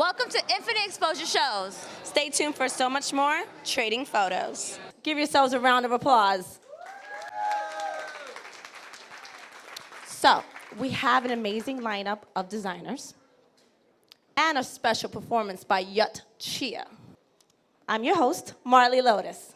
Welcome to Infinite Exposure Shows. Stay tuned for so much more trading photos. Give yourselves a round of applause. So, we have an amazing lineup of designers and a special performance by Yut Chia. I'm your host, Marley Lotus.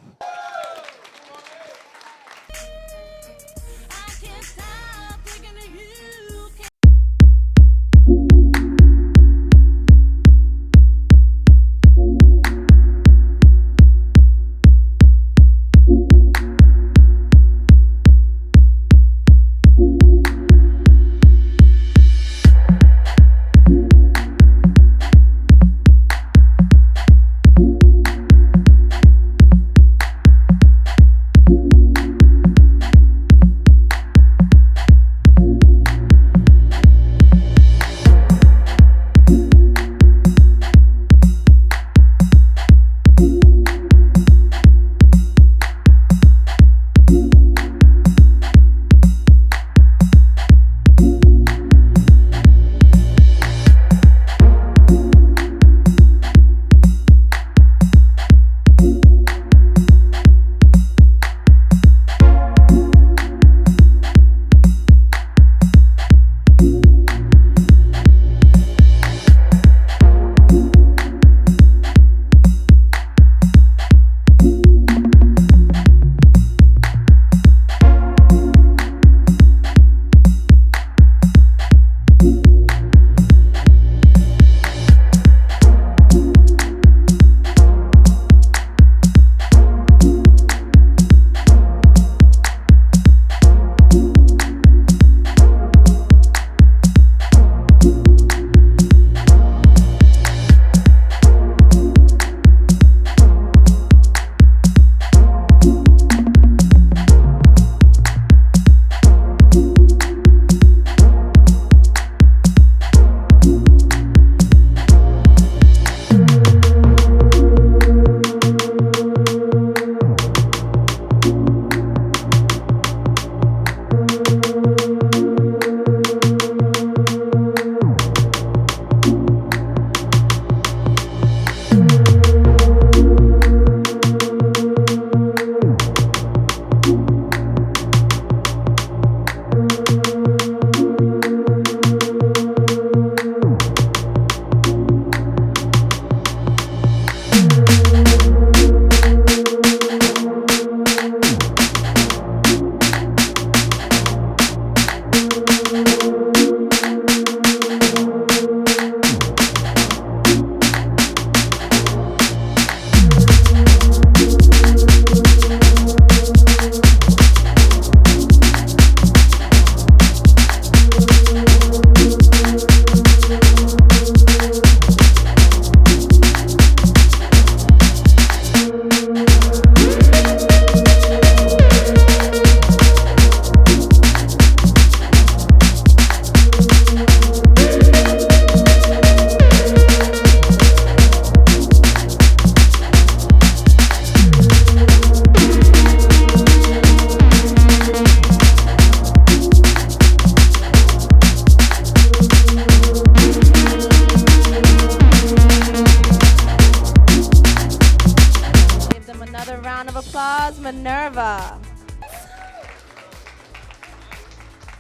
Minerva.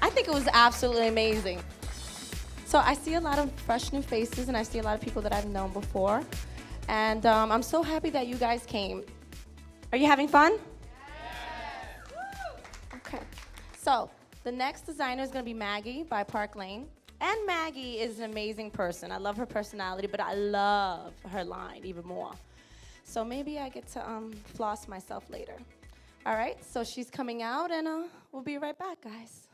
I think it was absolutely amazing. So I see a lot of fresh new faces, and I see a lot of people that I've known before. And I'm so happy that you guys came. Are you having fun? Yes. Okay. So the next designer is going to be Maggie by Park Lane. And Maggie is an amazing person. I love her personality, but I love her line even more. So maybe I get to floss myself later. All right, so she's coming out, and we'll be right back, guys.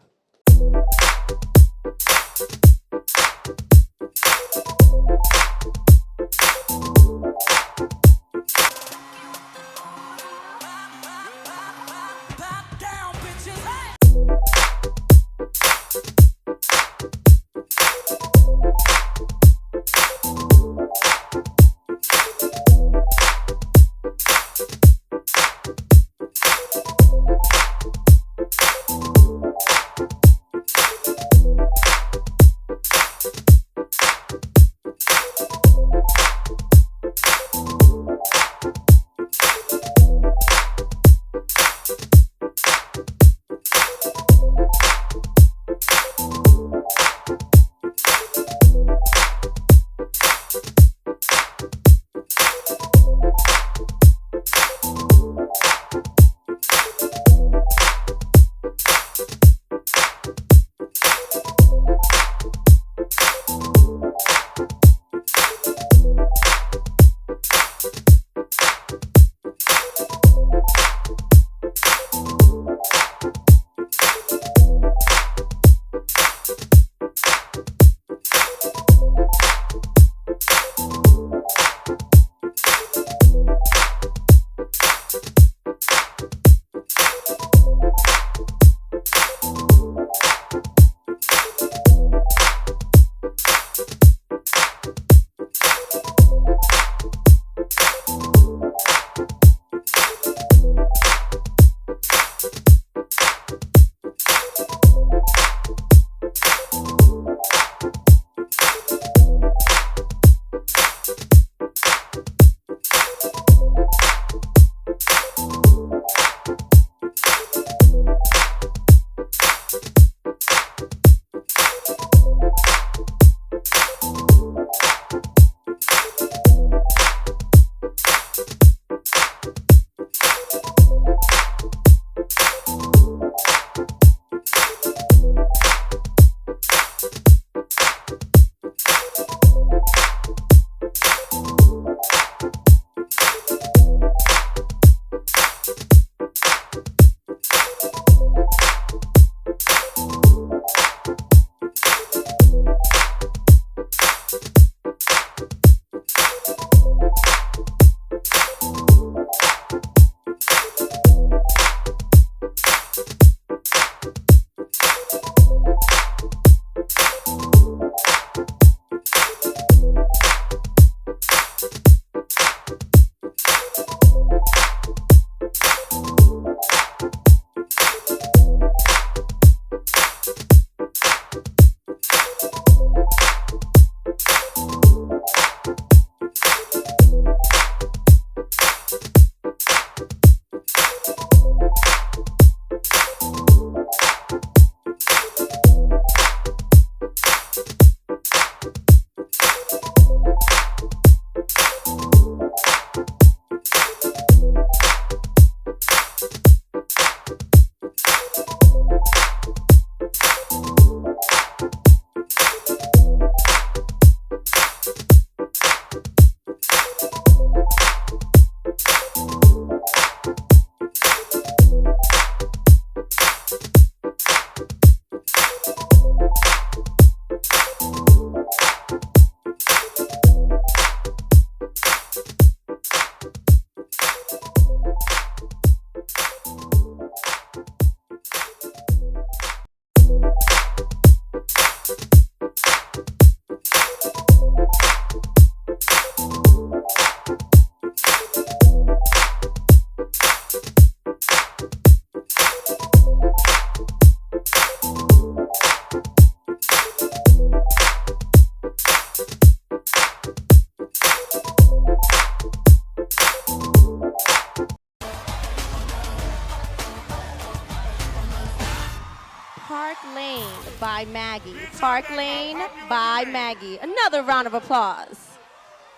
Maggie. Park Lane by Maggie. Another round of applause.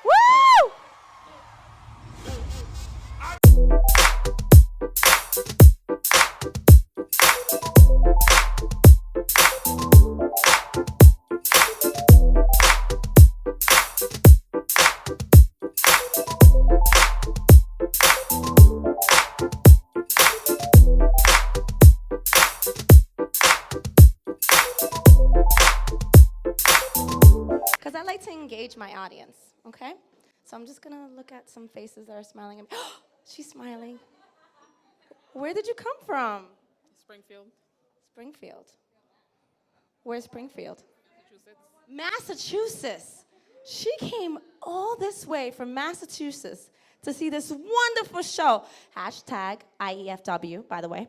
Woo! Because I like to engage my audience, okay? So I'm just gonna look at some faces that are smiling at me. She's smiling. Where did you come from? Springfield, Springfield. Where's Springfield? Massachusetts. Massachusetts. She came all this way from Massachusetts to see this wonderful show. Hashtag IEFW, by the way.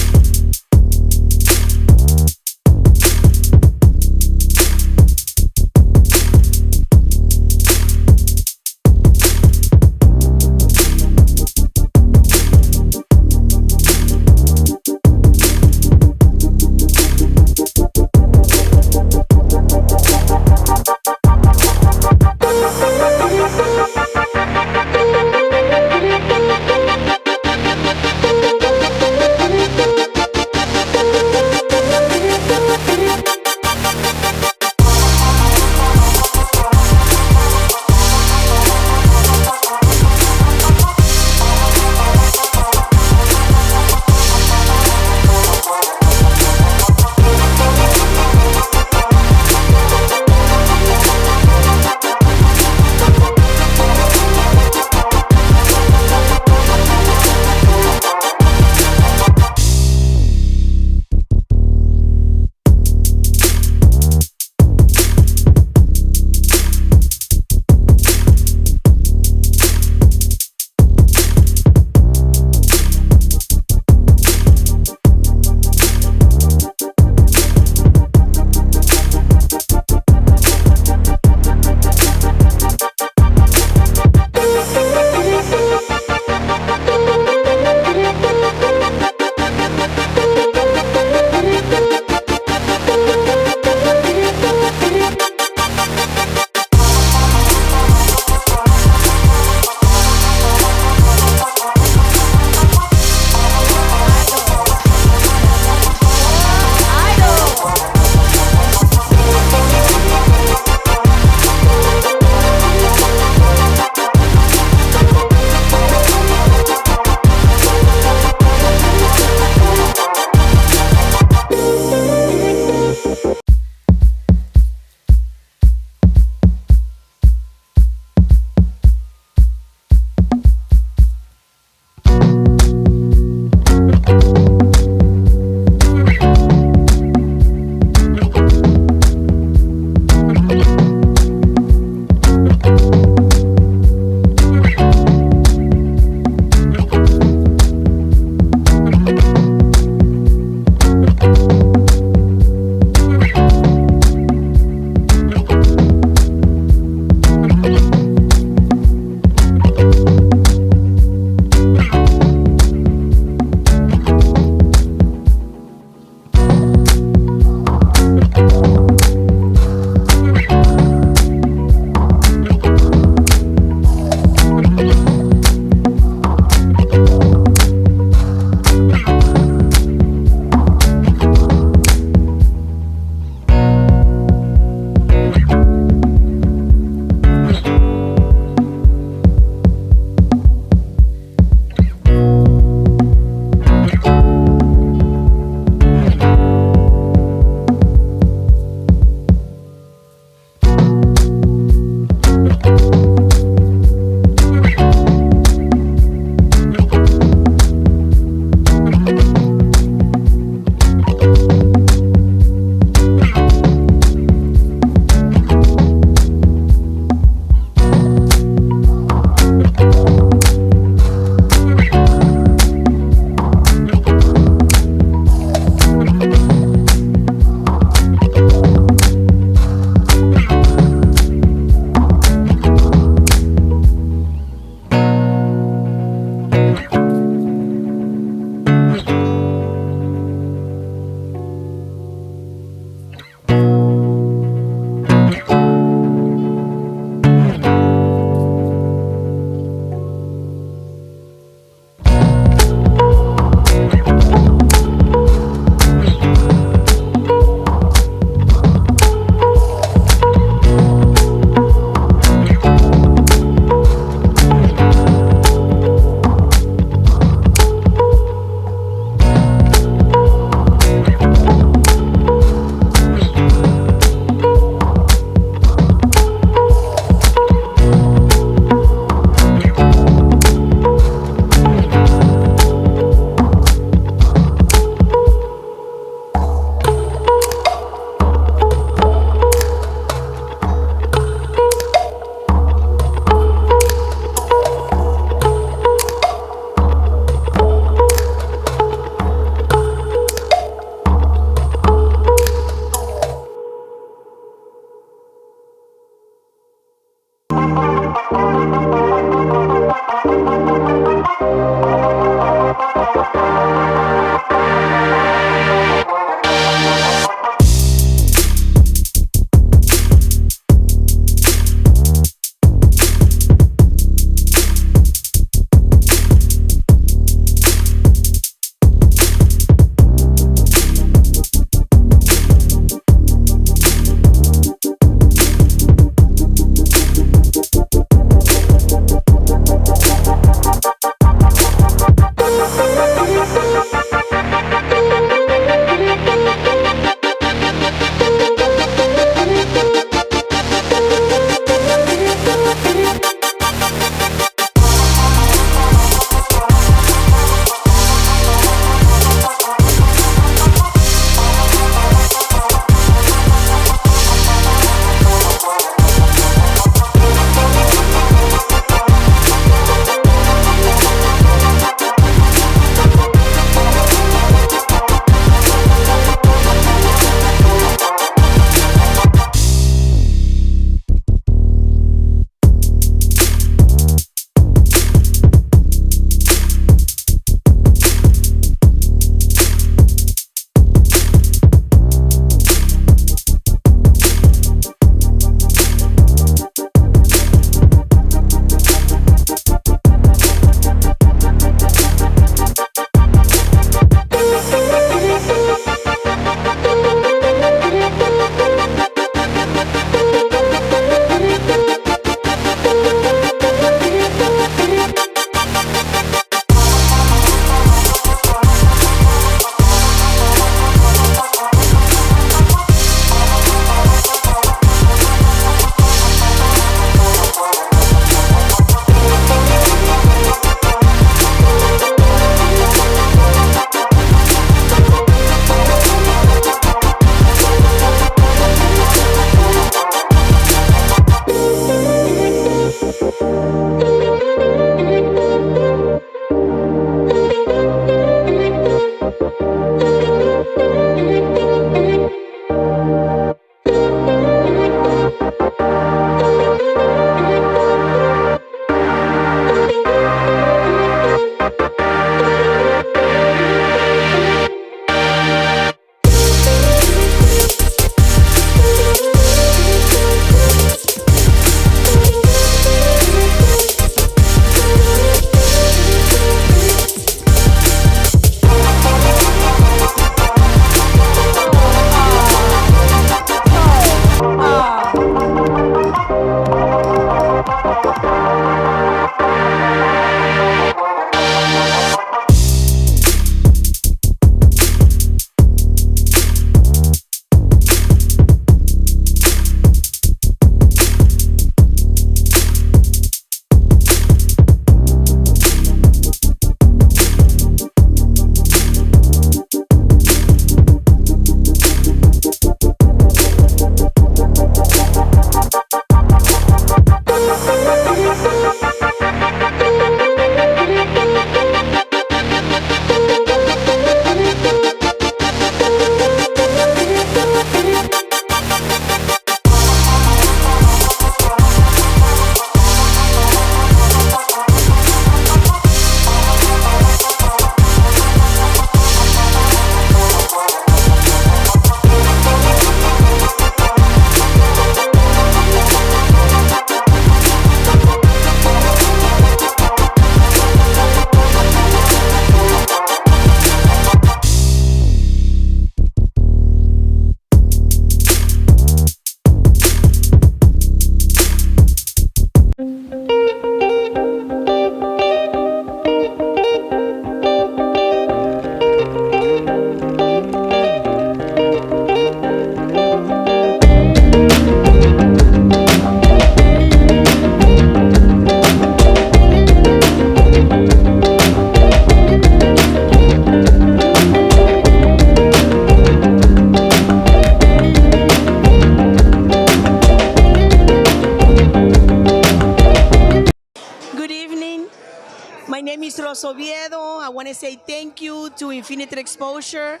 Luis Ros Oviedo. I want to say thank you to Infinite Exposure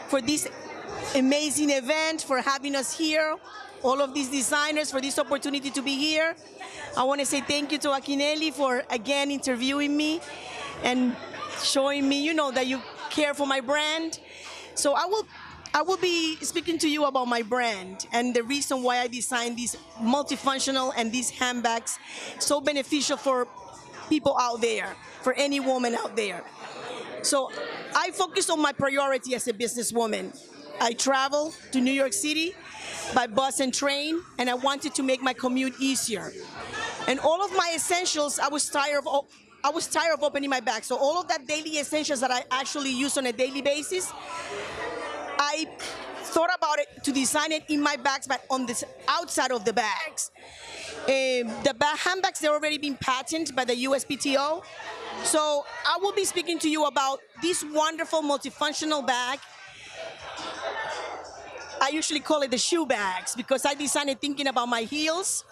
for this amazing event, for having us here, all of these designers, for this opportunity to be here. I want to say thank you to Akinelli for, again, interviewing me and showing me, that you care for my brand. So I will be speaking to you about my brand and the reason why I designed these multifunctional and these handbags so beneficial for people out there, for any woman out there. So I focus on my priority as a businesswoman. I travel to New York City by bus and train, and I wanted to make my commute easier. And all of my essentials, I was tired of opening my bag. So all of that daily essentials that I actually use on a daily basis, I thought about it to design it in my bags, but on the outside of the bags. The handbags, they're already been patented by the USPTO. So I will be speaking to you about this wonderful multifunctional bag. I usually call it the shoe bags because I designed it thinking about my heels.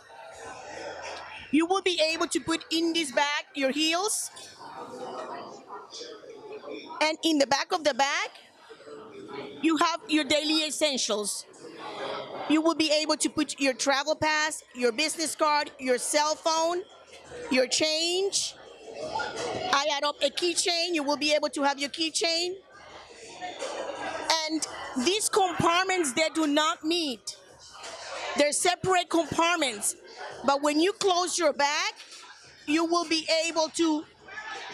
You will be able to put in this bag your heels. And in the back of the bag, you have your daily essentials. You will be able to put your travel pass, your business card, your cell phone, your change. I add up a keychain. You will be able to have your keychain. And these compartments, they do not meet. They're separate compartments. But when you close your bag, you will be able to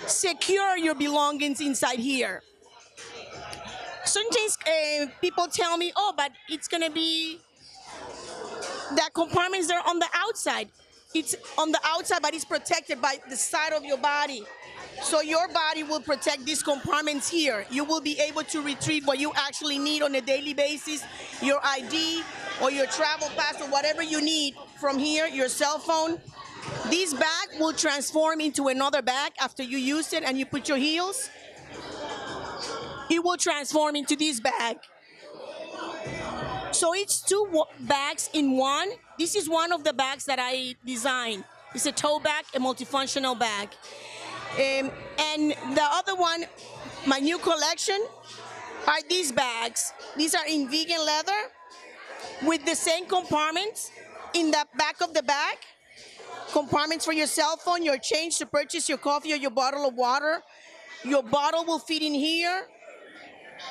secure your belongings inside here. Sometimes people tell me, oh, but it's going to be that compartments are on the outside. It's on the outside, but it's protected by the side of your body. So your body will protect these compartments here. You will be able to retrieve what you actually need on a daily basis, your ID or your travel pass or whatever you need from here, your cell phone. This bag will transform into another bag after you use it and you put your heels. It will transform into this bag. So it's two bags in one. This is one of the bags that I designed. It's a tote bag, a multifunctional bag. And the other one, my new collection, are these bags. These are in vegan leather with the same compartments in the back of the bag. Compartments for your cell phone, your change to purchase your coffee or your bottle of water. Your bottle will fit in here.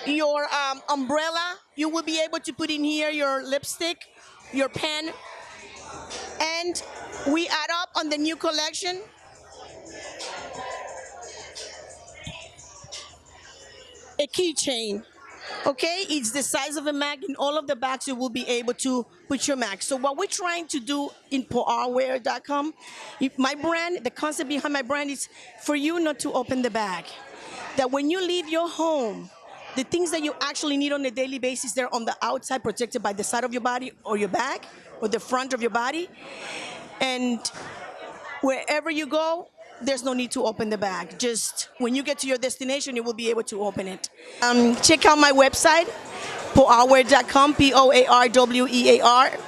Your umbrella, you will be able to put in here your lipstick, your pen. And we add up on the new collection a keychain. Okay, it's the size of a mag. In all of the bags, you will be able to put your mag. So what we're trying to do in PORwear.com, my brand, the concept behind my brand is for you not to open the bag. That when you leave your home, the things that you actually need on a daily basis, they're on the outside, protected by the side of your body or your back or the front of your body. And wherever you go, there's no need to open the bag. Just when you get to your destination, you will be able to open it. Check out my website, PORwear.com, POARWEAR.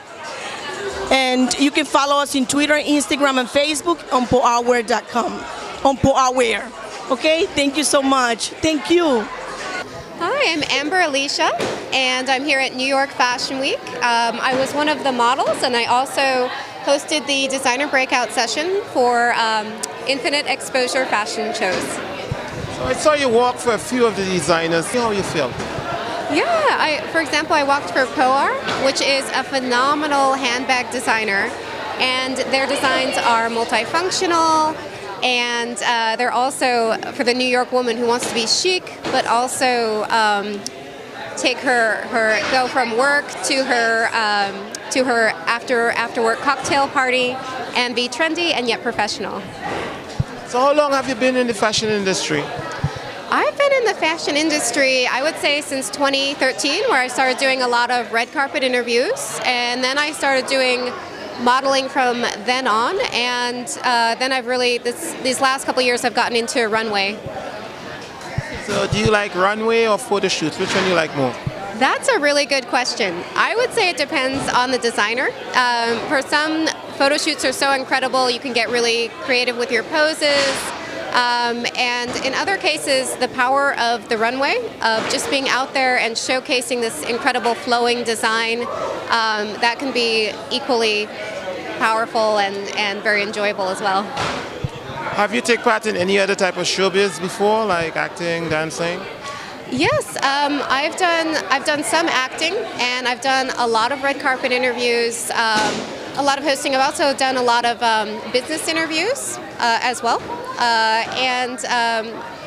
And you can follow us on Twitter, Instagram, and Facebook on PORwear.com, on PORwear. Okay, thank you so much. Thank you. Hi, I'm Amber Alicia, and I'm here at New York Fashion Week. I was one of the models, and I also hosted the designer breakout session for Infinite Exposure fashion shows. So I saw you walk for a few of the designers. How you feel? Yeah, for example, I walked for Poar, which is a phenomenal handbag designer, and their designs are multifunctional. And they're also for the New York woman who wants to be chic, but also take go from work to her after work cocktail party and be trendy and yet professional. So how long have you been in the fashion industry? I've been in the fashion industry, I would say, since 2013, where I started doing a lot of red carpet interviews, and then I started doing modeling from then on, and then I've really, these last couple of years, I've gotten into runway. So do you like runway or photo shoots? Which one do you like more? That's a really good question. I would say it depends on the designer. For some, photo shoots are so incredible, you can get really creative with your poses. And in other cases, the power of the runway, of just being out there and showcasing this incredible flowing design, that can be equally powerful and very enjoyable as well. Have you taken part in any other type of showbiz before, like acting, dancing? Yes, I've done some acting, and I've done a lot of red carpet interviews, a lot of hosting. I've also done a lot of business interviews as well, and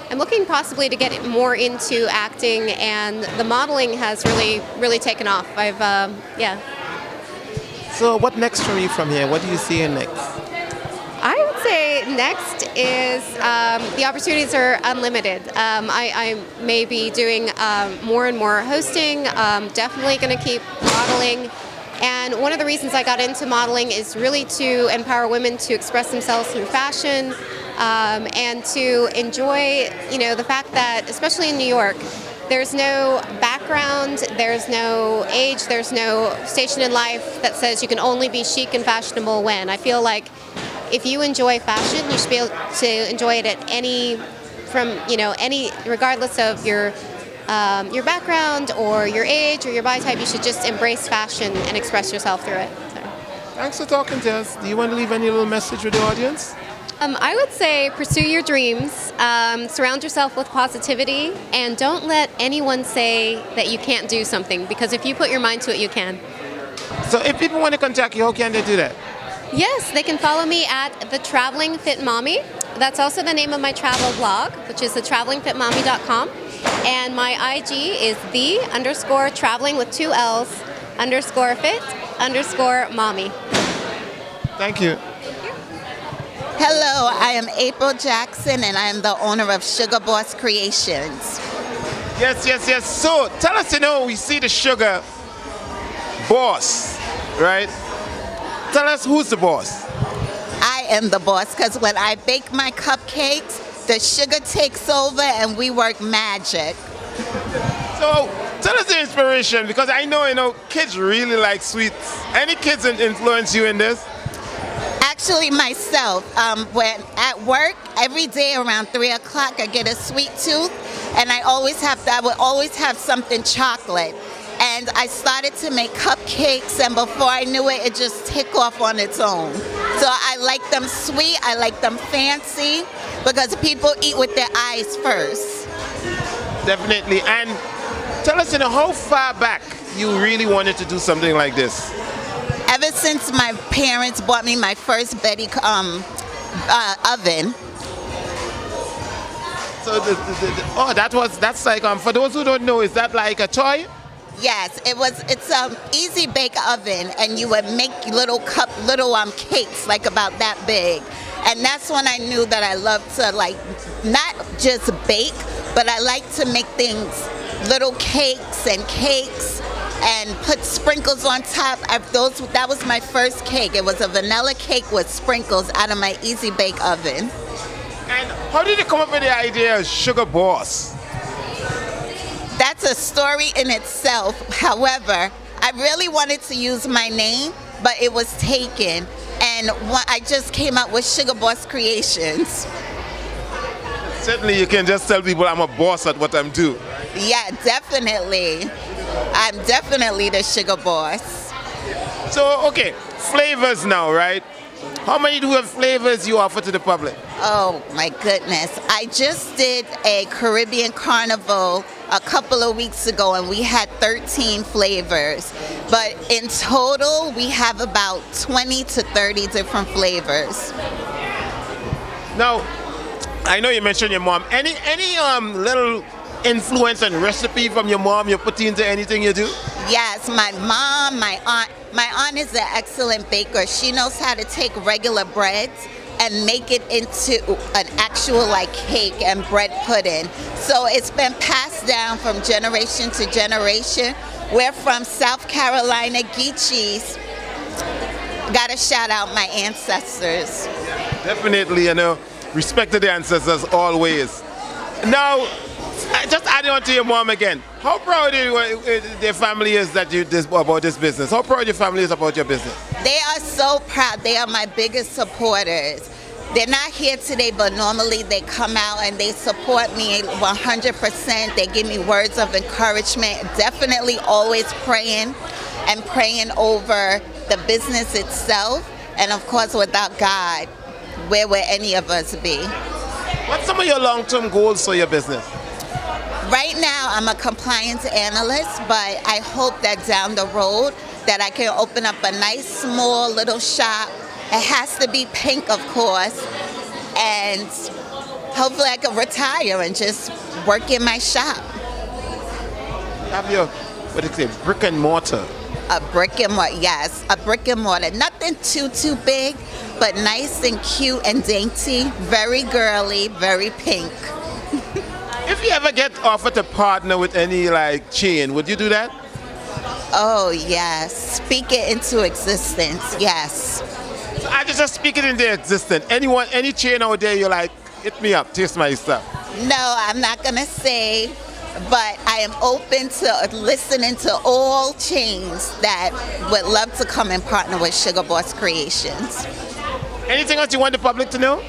I'm looking possibly to get more into acting, and the modeling has really taken off. Yeah. So what next for you from here? What do you see in next? I would say next is the opportunities are unlimited. I may be doing more and more hosting, definitely going to keep modeling. And one of the reasons I got into modeling is really to empower women to express themselves through fashion and to enjoy, the fact that, especially in New York, there's no background, there's no age, there's no station in life that says you can only be chic and fashionable when. I feel like if you enjoy fashion, you should be able to enjoy it at any, regardless of your background or your age or your body type. You should just embrace fashion and express yourself through it. So. Thanks for talking to us. Do you want to leave any little message with the audience? I would say pursue your dreams, surround yourself with positivity, and don't let anyone say that you can't do something, because if you put your mind to it, you can. So if people want to contact you, how can they do that? Yes, they can follow me at The Traveling Fit Mommy. That's also the name of my travel blog, which is thetravelingfitmommy.com. And my IG is _traveling with 2 L's _fit_mommy. Thank you. Hello, I am April Jackson, and I am the owner of Sugar Boss Creations. Yes. So tell us, we see the Sugar Boss, right? Tell us who's the boss. I am the boss because when I bake my cupcakes, the sugar takes over and we work magic. So tell us the inspiration, because I know, kids really like sweets. Any kids influence you in this? Actually, myself, when at work, every day around 3 o'clock, I get a sweet tooth, and I would always have something chocolate. And I started to make cupcakes, and before I knew it, it just took off on its own. So I like them sweet, I like them fancy, because people eat with their eyes first. Definitely. And tell us, how far back you really wanted to do something like this? Ever since my parents bought me my first Betty oven. So that's like, for those who don't know, is that like a toy? Yes, it's an easy bake oven, and you would make little cakes like about that big. And that's when I knew that I loved to not just bake, but I like to make things, little cakes and put sprinkles on top. That was my first cake. It was a vanilla cake with sprinkles out of my easy bake oven. And how did you come up with the idea of Sugar Boss? That's a story in itself. However, I really wanted to use my name, but it was taken. And I just came up with Sugar Boss Creations. Certainly you can just tell people I'm a boss at what I'm doing. Yeah, definitely. I'm definitely the Sugar Boss. So, okay, flavors now, right? How many flavors you offer to the public? Oh my goodness. I just did a Caribbean carnival a couple of weeks ago, and we had 13 flavors. But in total, we have about 20 to 30 different flavors. Now, I know you mentioned your mom. Any little influence and recipe from your mom you put into anything you do? Yes, my mom, my aunt. My aunt is an excellent baker. She knows how to take regular breads and make it into an actual cake and bread pudding. So it's been passed down from generation to generation. We're from South Carolina, Geechees. Gotta shout out my ancestors. Definitely, respect to the ancestors always. Now, just adding on to your mom again, how proud their family is about this business? How proud your family is about your business? They are so proud. They are my biggest supporters. They're not here today, but normally they come out and they support me 100%. They give me words of encouragement. Definitely always praying and praying over the business itself. And of course, without God, where would any of us be? What's some of your long-term goals for your business? Right now, I'm a compliance analyst, but I hope that down the road that I can open up a nice, small little shop. It has to be pink, of course, and hopefully I can retire and just work in my shop. Have your, what do you say, brick and mortar? A brick and mortar, yes, a brick and mortar. Nothing too big, but nice and cute and dainty, very girly, very pink. If you ever get offered to partner with any like chain, would you do that? Oh yes, speak it into existence, yes. So I just speak it into existence. Anyone, any chain out there, you're like, hit me up, taste my stuff. No, I'm not gonna say, but I am open to listening to all chains that would love to come and partner with Sugar Boss Creations. Anything else you want the public to know?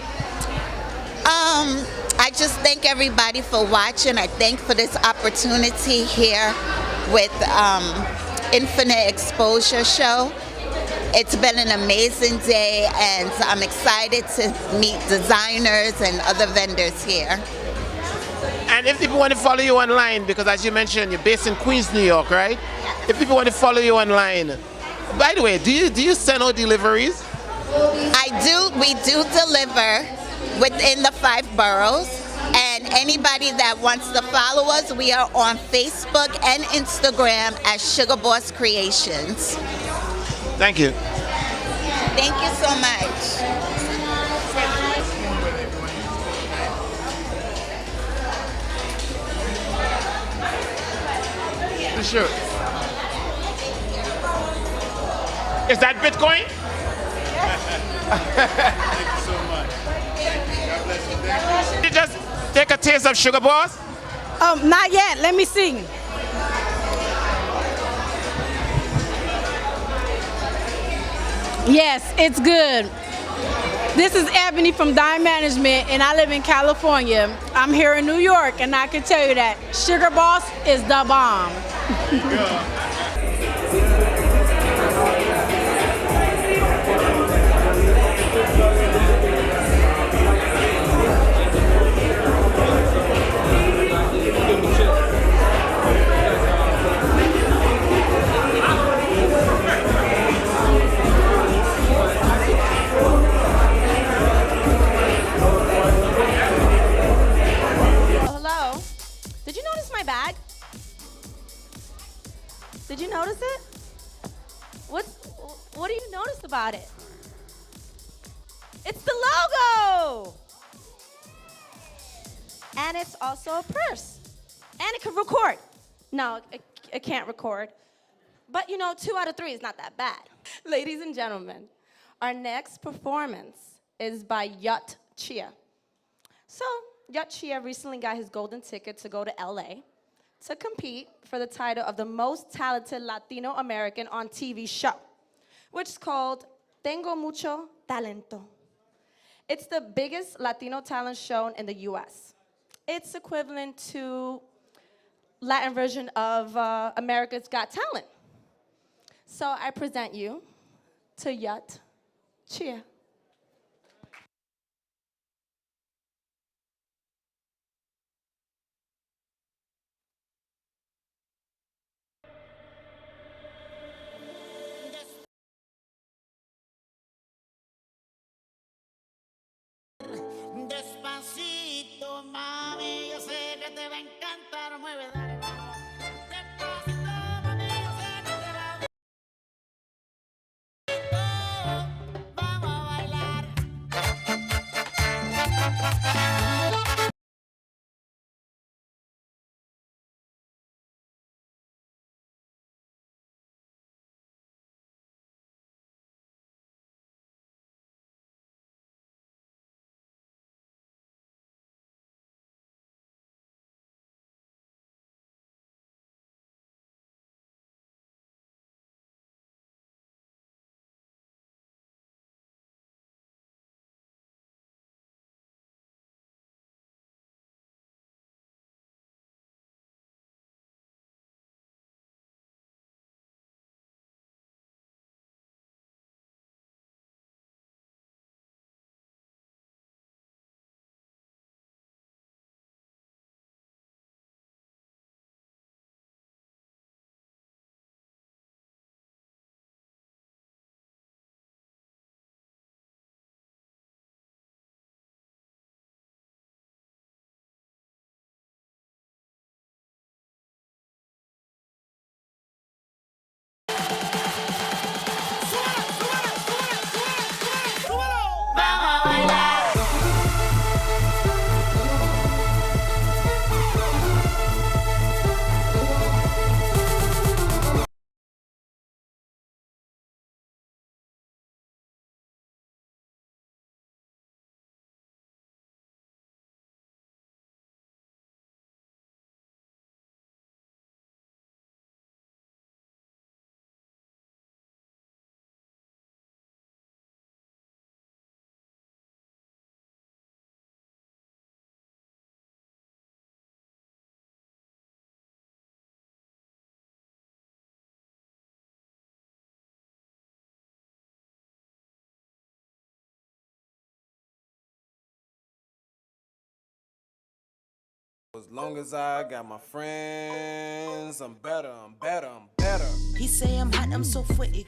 I just thank everybody for watching. I thank for this opportunity here with Infinite Exposure Show. It's been an amazing day, and I'm excited to meet designers and other vendors here. And if people want to follow you online, because as you mentioned, you're based in Queens, New York, right? If people want to follow you online, by the way, do you send out deliveries? We do deliver within the 5 boroughs, and anybody that wants to follow us, we are on Facebook and Instagram as Sugar Boss Creations. Thank you. Thank you so much. Sure. Is that Bitcoin? Thank you so much. God bless you. Thank you. You just take a taste of Sugar Boss? Not yet. Let me see. Yes, it's good. This is Ebony from Dime Management, and I live in California. I'm here in New York, and I can tell you that Sugar Boss is the bomb. Did you notice it? What do you notice about it? It's the logo! And it's also a purse. And it can record. No, it can't record. But you know, 2 out of 3 is not that bad. Ladies and gentlemen, our next performance is by Yut Chia. So, Yut Chia recently got his golden ticket to go to LA to compete for the title of the most talented Latino American on TV show, which is called Tengo Mucho Talento. It's the biggest Latino talent show in the US. It's equivalent to Latin version of America's Got Talent. So I present you to Yut Chia. Despacito, mami, yo sé que te va a encantar, mueve, dale, vamos. Despacito, mami, yo sé que te va a gustar. Vamos a As long as I got my friends, I'm better, I'm better, I'm better. He say I'm hot, I'm so footy.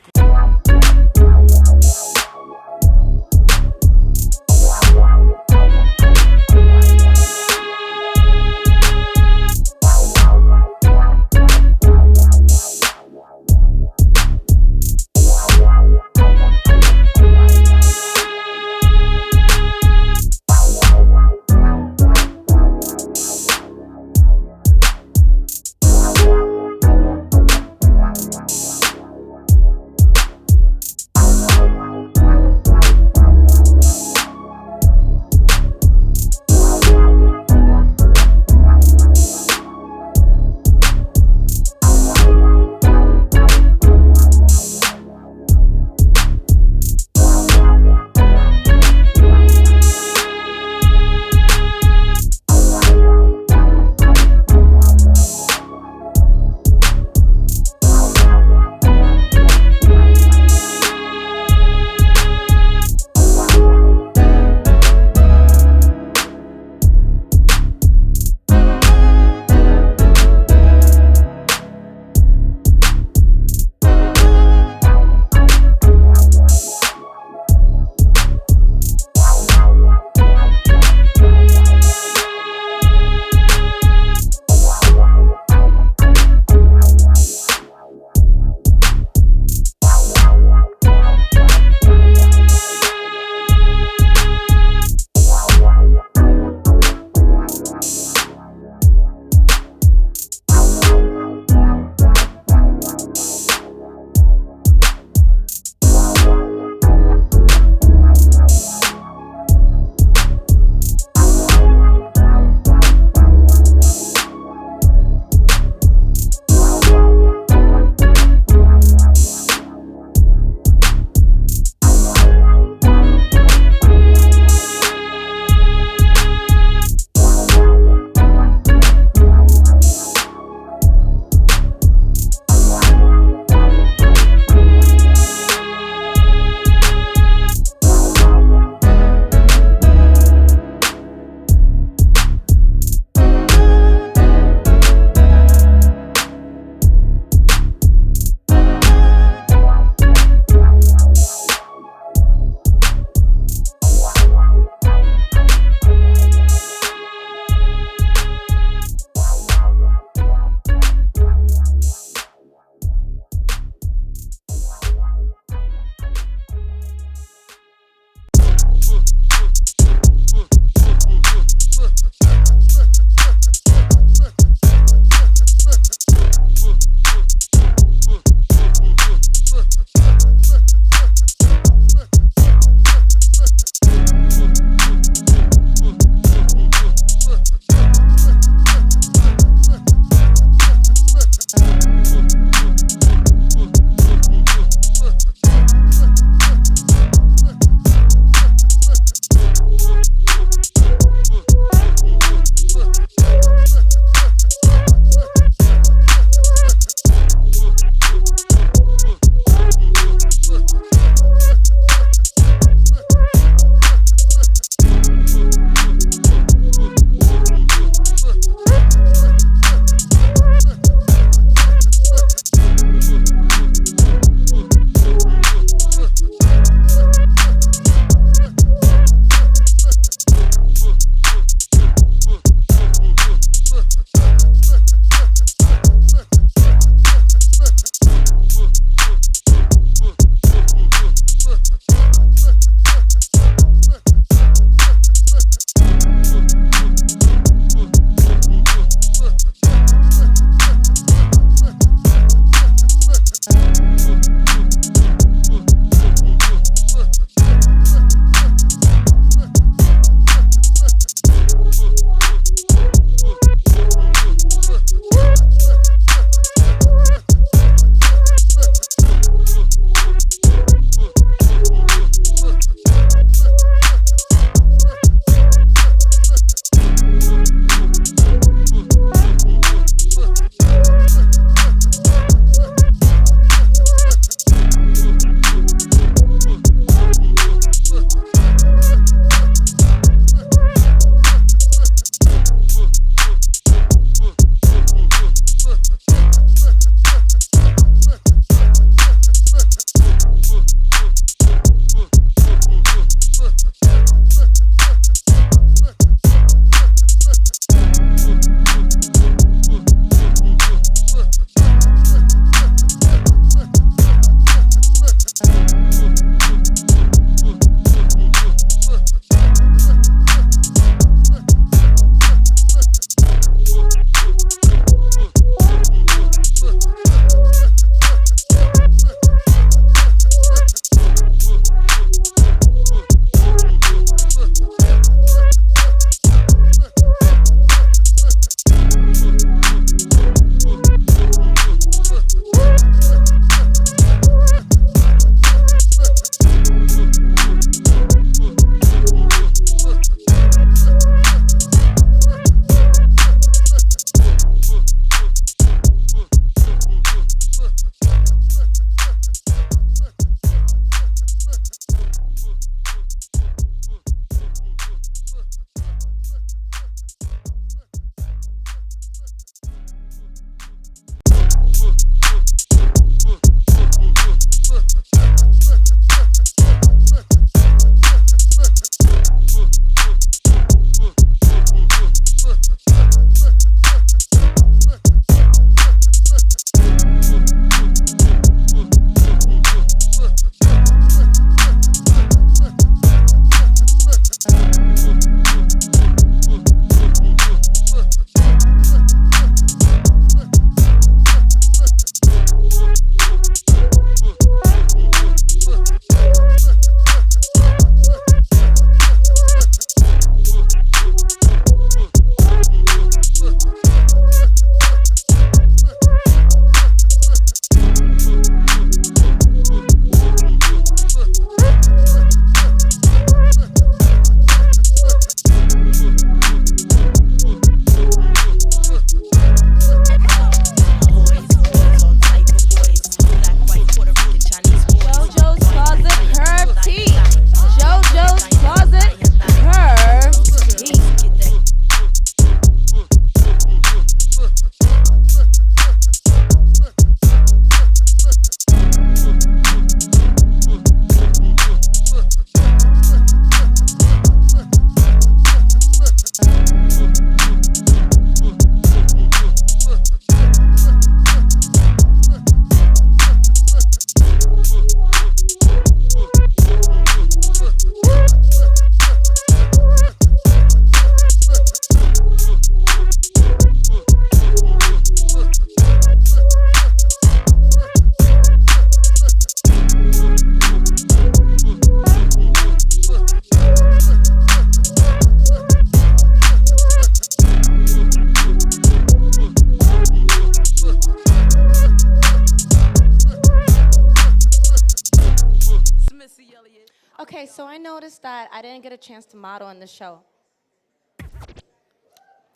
so I noticed that I didn't get a chance to model in the show.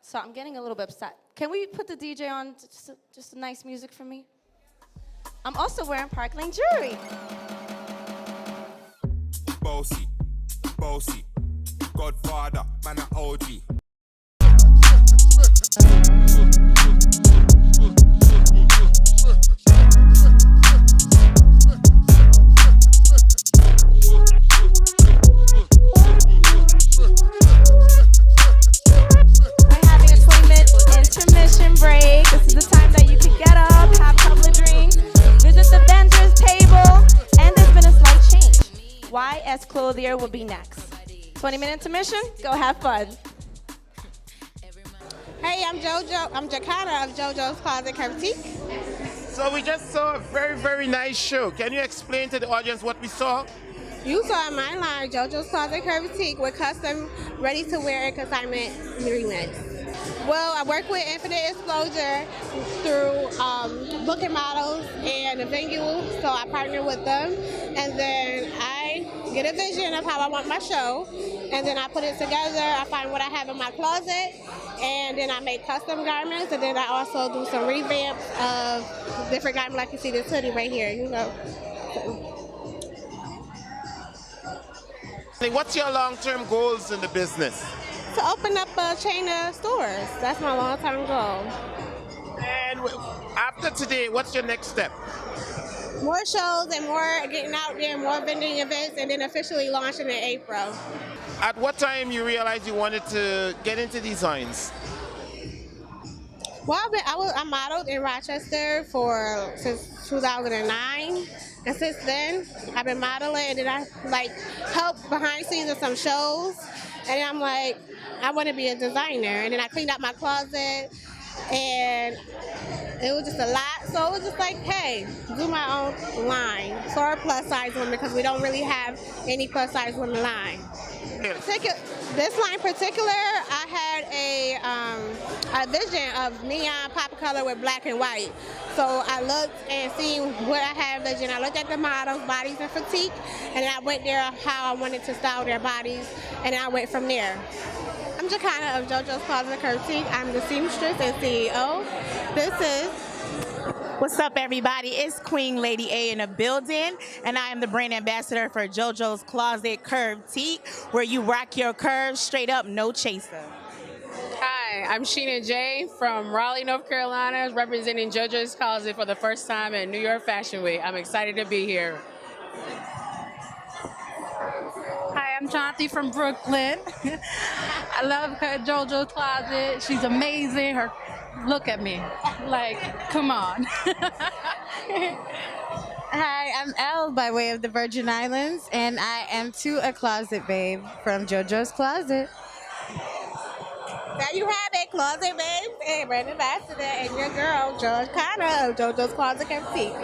So I'm getting a little bit upset. Can we put the DJ on just a nice music for me? I'm also wearing Park Lane jewelry. Bossy, bossy, Godfather, man a OG. Intermission break. This is the time that you can get up, have a couple of drinks, visit the vendor's table, and there's been a slight change. YS Clothier will be next. 20-minute intermission, go have fun. Hey, I'm JoJo. I'm Jakana of JoJo's Closet Critique. So we just saw a very, very nice show. Can you explain to the audience what we saw? You saw my line, JoJo's Closet Critique, with custom, ready-to-wear and consignment remix. Well, I work with Infinite Exposure through booking models and a venue, so I partner with them, and then I get a vision of how I want my show, and then I put it together. I find what I have in my closet, and then I make custom garments, and then I also do some revamps of different garments, like you see this hoodie right here, you know. What's your long-term goals in the business? To open up a chain of stores. That's my long-term goal. And after today, what's your next step? More shows and more getting out there, more vending events, and then officially launching in April. At what time you realized you wanted to get into designs? Well, I modeled in Rochester since 2009, and since then I've been modeling, and then I helped behind the scenes of some shows, and I'm like, I want to be a designer, and then I cleaned out my closet, and it was just a lot, so it was just like, hey, do my own line for plus size women, because we don't really have any plus size women line. This line in particular, I had a vision of neon pop color with black and white. So I looked and seen what I had vision. I looked at the models' bodies and physique, and I went there how I wanted to style their bodies, and I went from there. I'm Jakana of JoJo's Closet Critique. I'm the seamstress and CEO. This is... What's up, everybody? It's Queen Lady A in the building, and I am the brand ambassador for JoJo's Closet Critique, where you rock your curves straight up, no chaser. Hi, I'm Sheena J from Raleigh, North Carolina, representing JoJo's Closet for the first time at New York Fashion Week. I'm excited to be here. Hi, I'm Shanti from Brooklyn. I love her JoJo's Closet. She's amazing. Look at me. Like, come on. Hi, I'm Elle by way of the Virgin Islands, and I am too a closet babe from JoJo's Closet. There you have it, Closet Babe, and brand ambassador, and your girl, Jakana of JoJo's Closet Critique.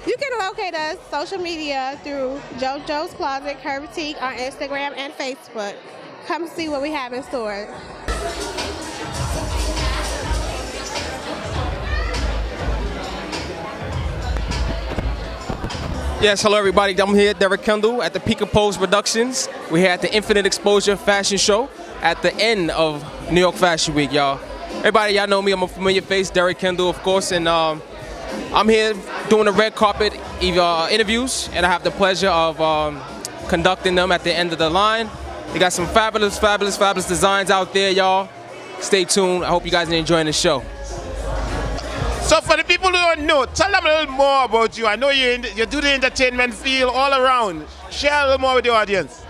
You can locate us social media through JoJo's Closet Critique on Instagram and Facebook. Come see what we have in store. Yes, hello everybody. I'm here, Derek Kendall, at the Peak of Pose Productions. We're here at the Infinite Exposure Fashion Show at the end of New York Fashion Week, y'all. Everybody, y'all know me. I'm a familiar face, Derek Kendall, of course, and I'm here doing the red carpet interviews, and I have the pleasure of conducting them at the end of the line. We got some fabulous, fabulous, fabulous designs out there, y'all. Stay tuned. I hope you guys are enjoying the show. So for the people who don't know, tell them a little more about you. I know you do the entertainment field all around. Share a little more with the audience.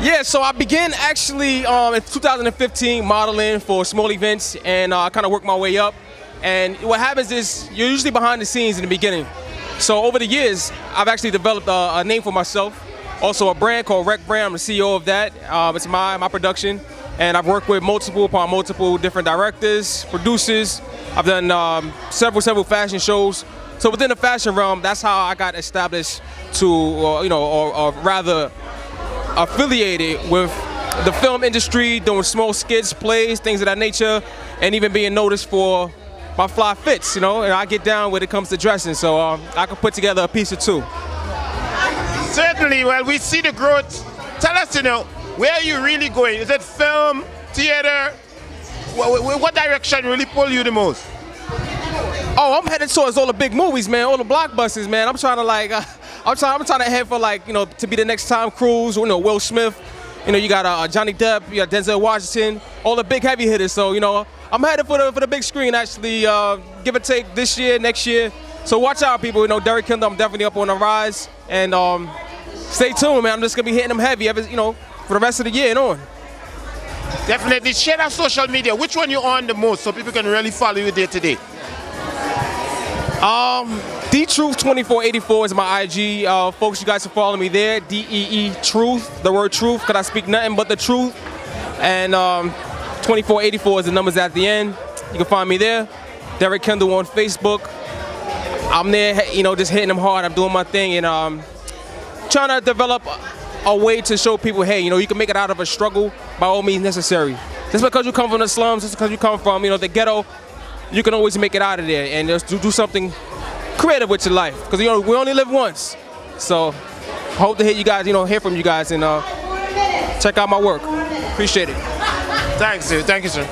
Yeah, so I began actually in 2015 modeling for small events, and I kind of worked my way up. And what happens is you're usually behind the scenes in the beginning. So over the years, I've actually developed a name for myself. Also a brand called Rec Brand. I'm the CEO of that. It's my production. And I've worked with multiple different directors, producers. I've done several fashion shows. So within the fashion realm, that's how I got established to, or rather affiliated with the film industry, doing small skits, plays, things of that nature, and even being noticed for my fly fits, and I get down when it comes to dressing, so I can put together a piece or two. Certainly, well, we see the growth tell us, where are you really going? Is it film, theater? What direction really pull you the most? Oh, I'm headed towards all the big movies, man, all the blockbusters, man. I'm trying to I'm trying to head for to be the next Tom Cruise, Will Smith. You got Johnny Depp, you got Denzel Washington, all the big heavy hitters. So I'm headed for the big screen actually, give or take this year, next year. So watch out, people. Derek Kendall, I'm definitely up on the rise, and stay tuned, man. I'm just gonna be hitting them heavy, for the rest of the year and on. Definitely share that social media. Which one you on the most so people can really follow you day to day? DTruth2484 is my IG. Folks, you guys can follow me there. DEE Truth, the word truth, because I speak nothing but the truth. And 2484 is the numbers at the end. You can find me there. Derek Kendall on Facebook. I'm there, just hitting them hard. I'm doing my thing and trying to develop a way to show people, hey, you can make it out of a struggle by all means necessary. Just because you come from the slums, just because you come from, the ghetto, you can always make it out of there and just do something creative with your life. Because, we only live once. So, hope to hear from you guys and check out my work. Appreciate it. Thanks, sir. Thank you, sir.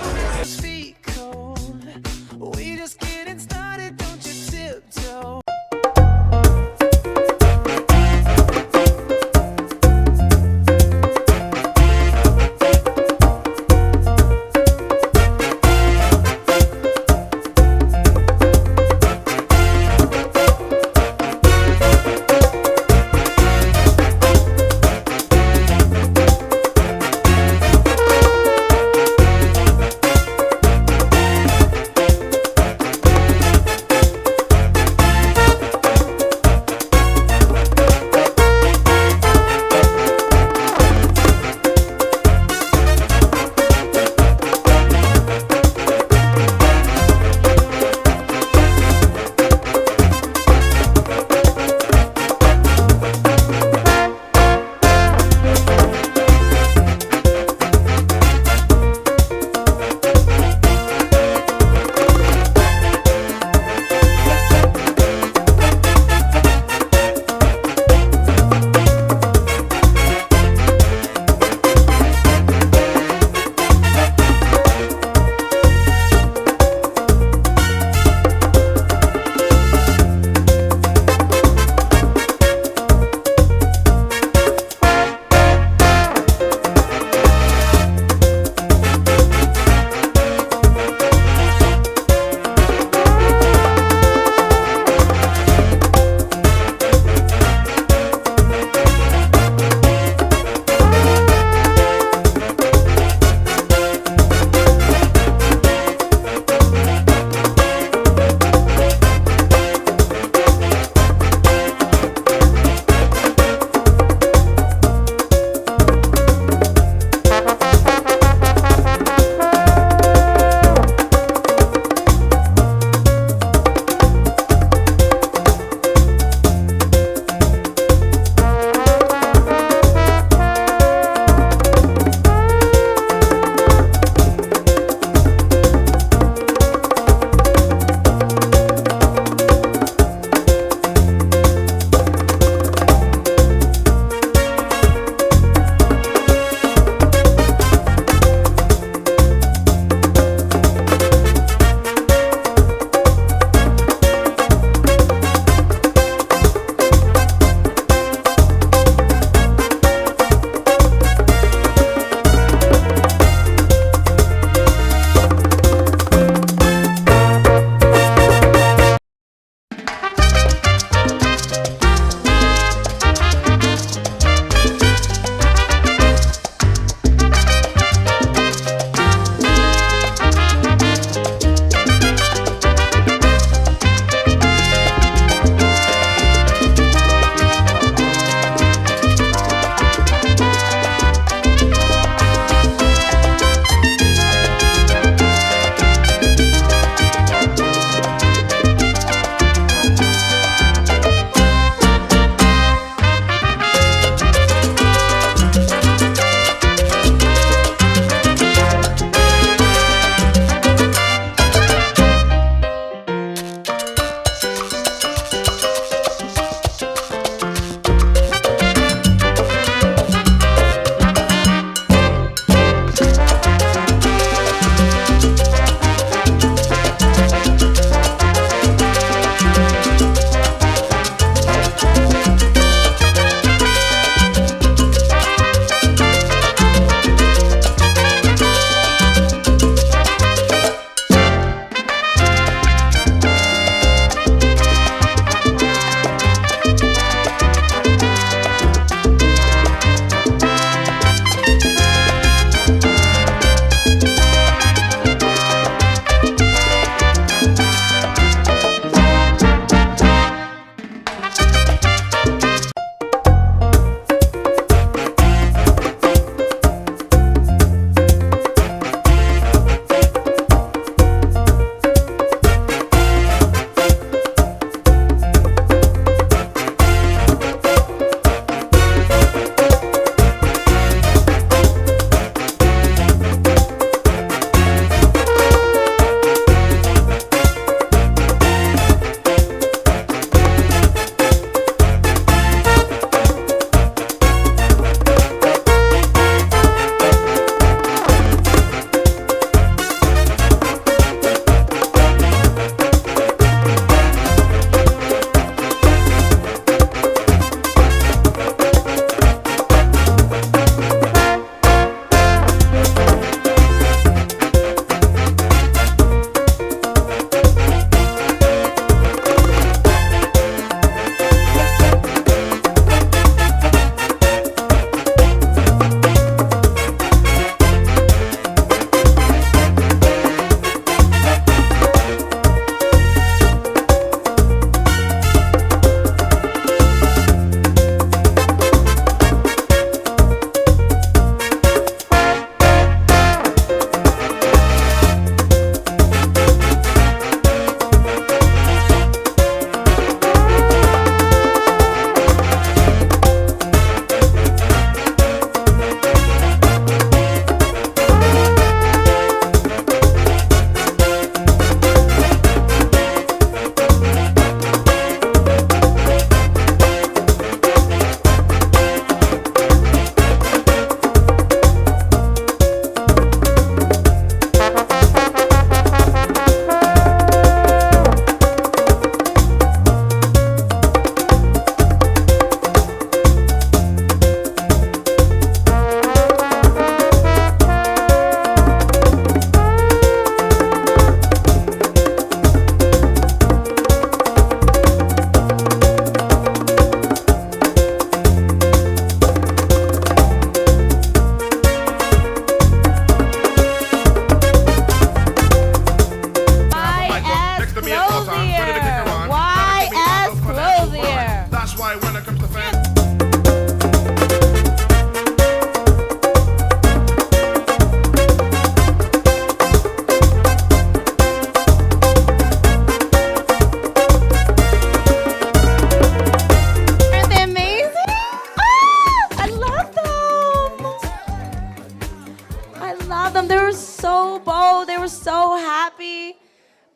love them. They were so bold. They were so happy.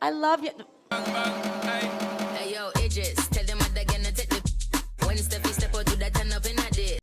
I love you. Hey yo, Idris, tell them what they're gonna take the when Steffi step out to that turn up in a did.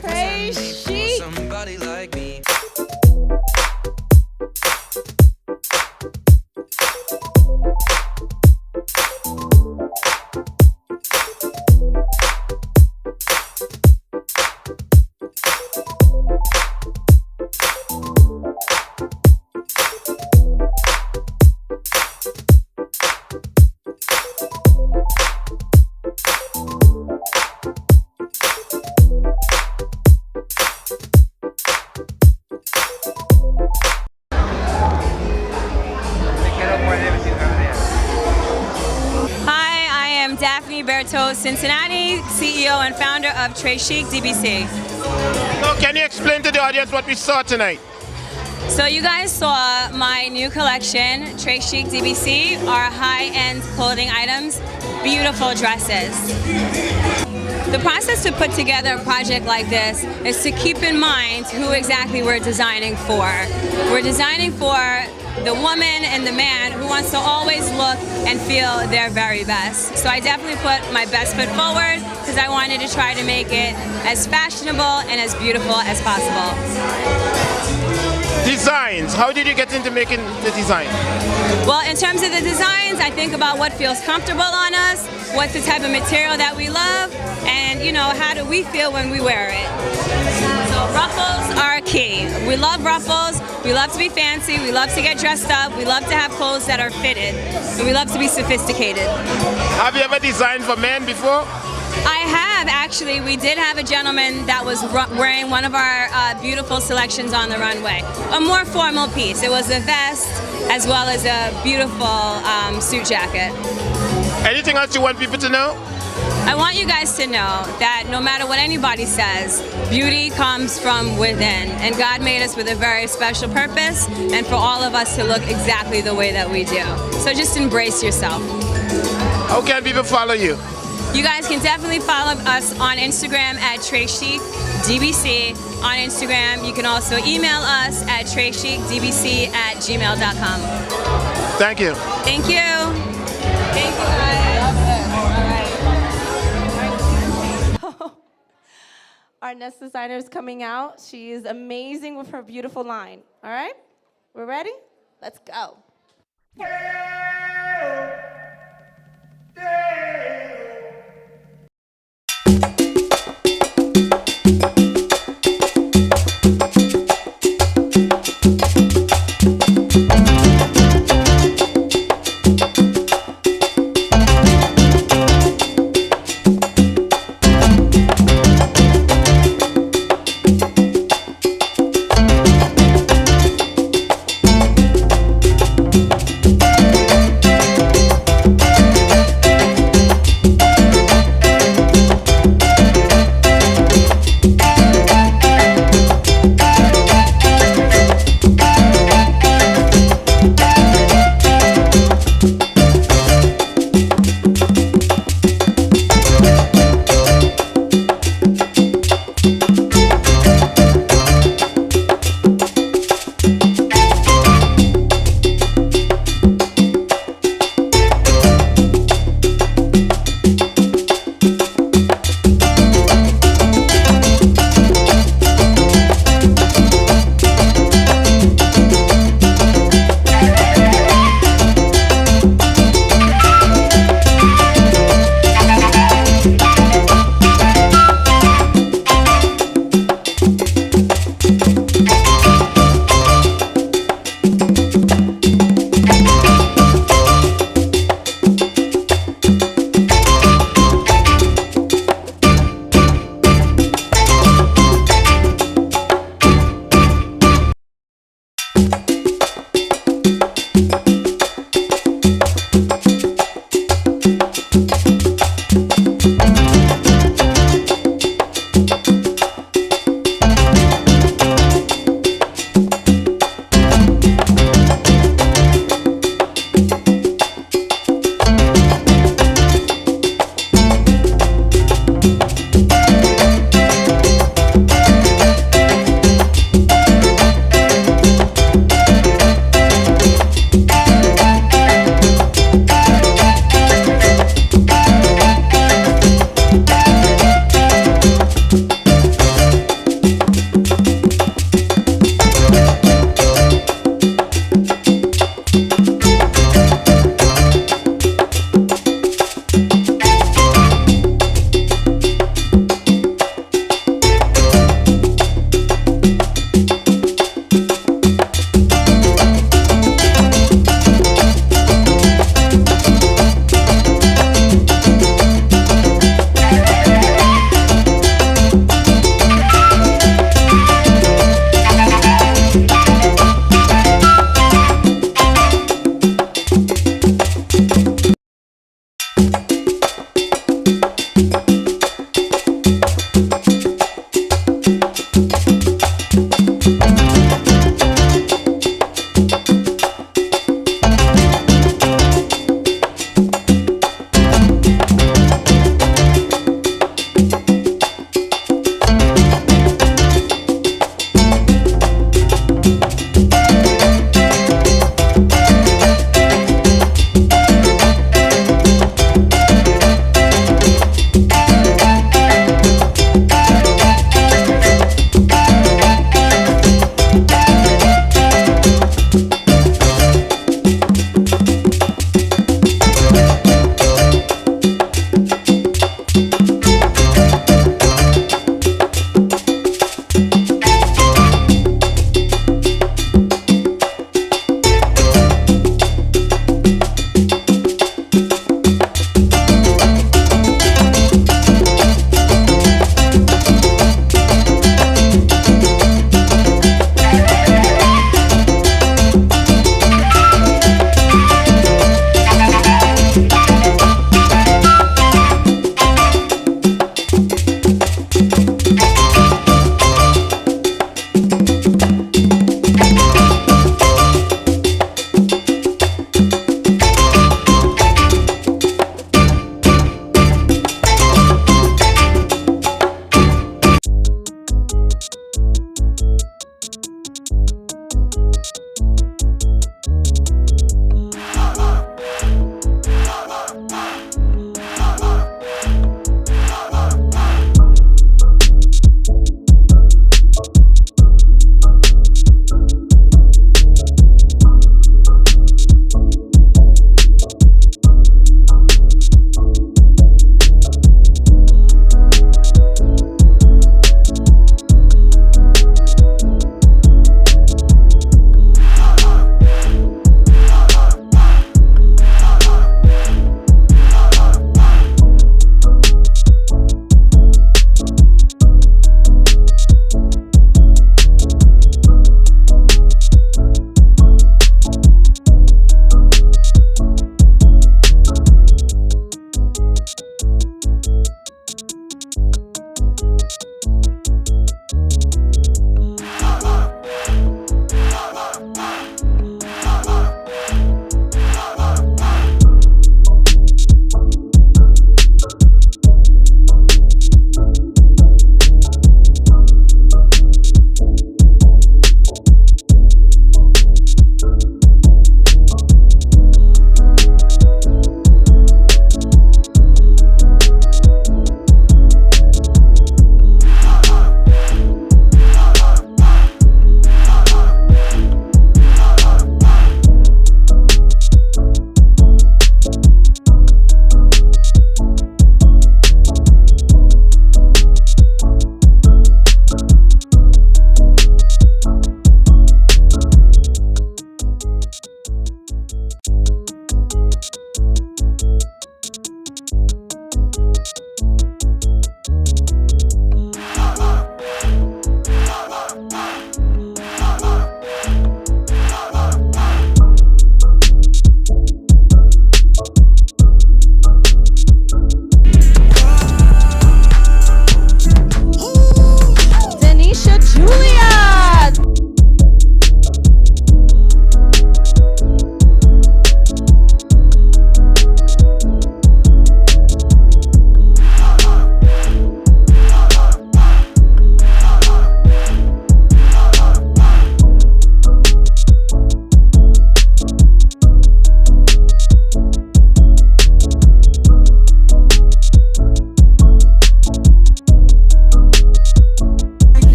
Praise Chic. Somebody like me. Hi, I am Daphne Berto Cincinnati, CEO and founder of Tres Chic DBC. So can you explain to the audience what we saw tonight? So you guys saw my new collection, Tres Chic DBC, our high-end clothing items, beautiful dresses. The process to put together a project like this is to keep in mind who exactly we're designing for. We're designing for the woman and the man who wants to always look and feel their very best. So I definitely put my best foot forward because I wanted to try to make it as fashionable and as beautiful as possible. Designs. How did you get into making the design? Well, in terms of the designs, I think about what feels comfortable on us, what's the type of material that we love, and how do we feel when we wear it. So ruffles are key. We love ruffles, we love to be fancy, we love to get dressed up, we love to have clothes that are fitted, and we love to be sophisticated. Have you ever designed for men before? I have, actually. We did have a gentleman that was wearing one of our beautiful selections on the runway. A more formal piece. It was a vest as well as a beautiful suit jacket. Anything else you want people to know? I want you guys to know that no matter what anybody says, beauty comes from within. And God made us with a very special purpose and for all of us to look exactly the way that we do. So just embrace yourself. How can people follow you? You guys can definitely follow us on Instagram at Tres Chic DBC on Instagram. You can also email us at trechicdbc@gmail.com. Thank you. Thank you. Thank you, guys. Our next designer is coming out. She is amazing with her beautiful line. All right? We're ready? Let's go.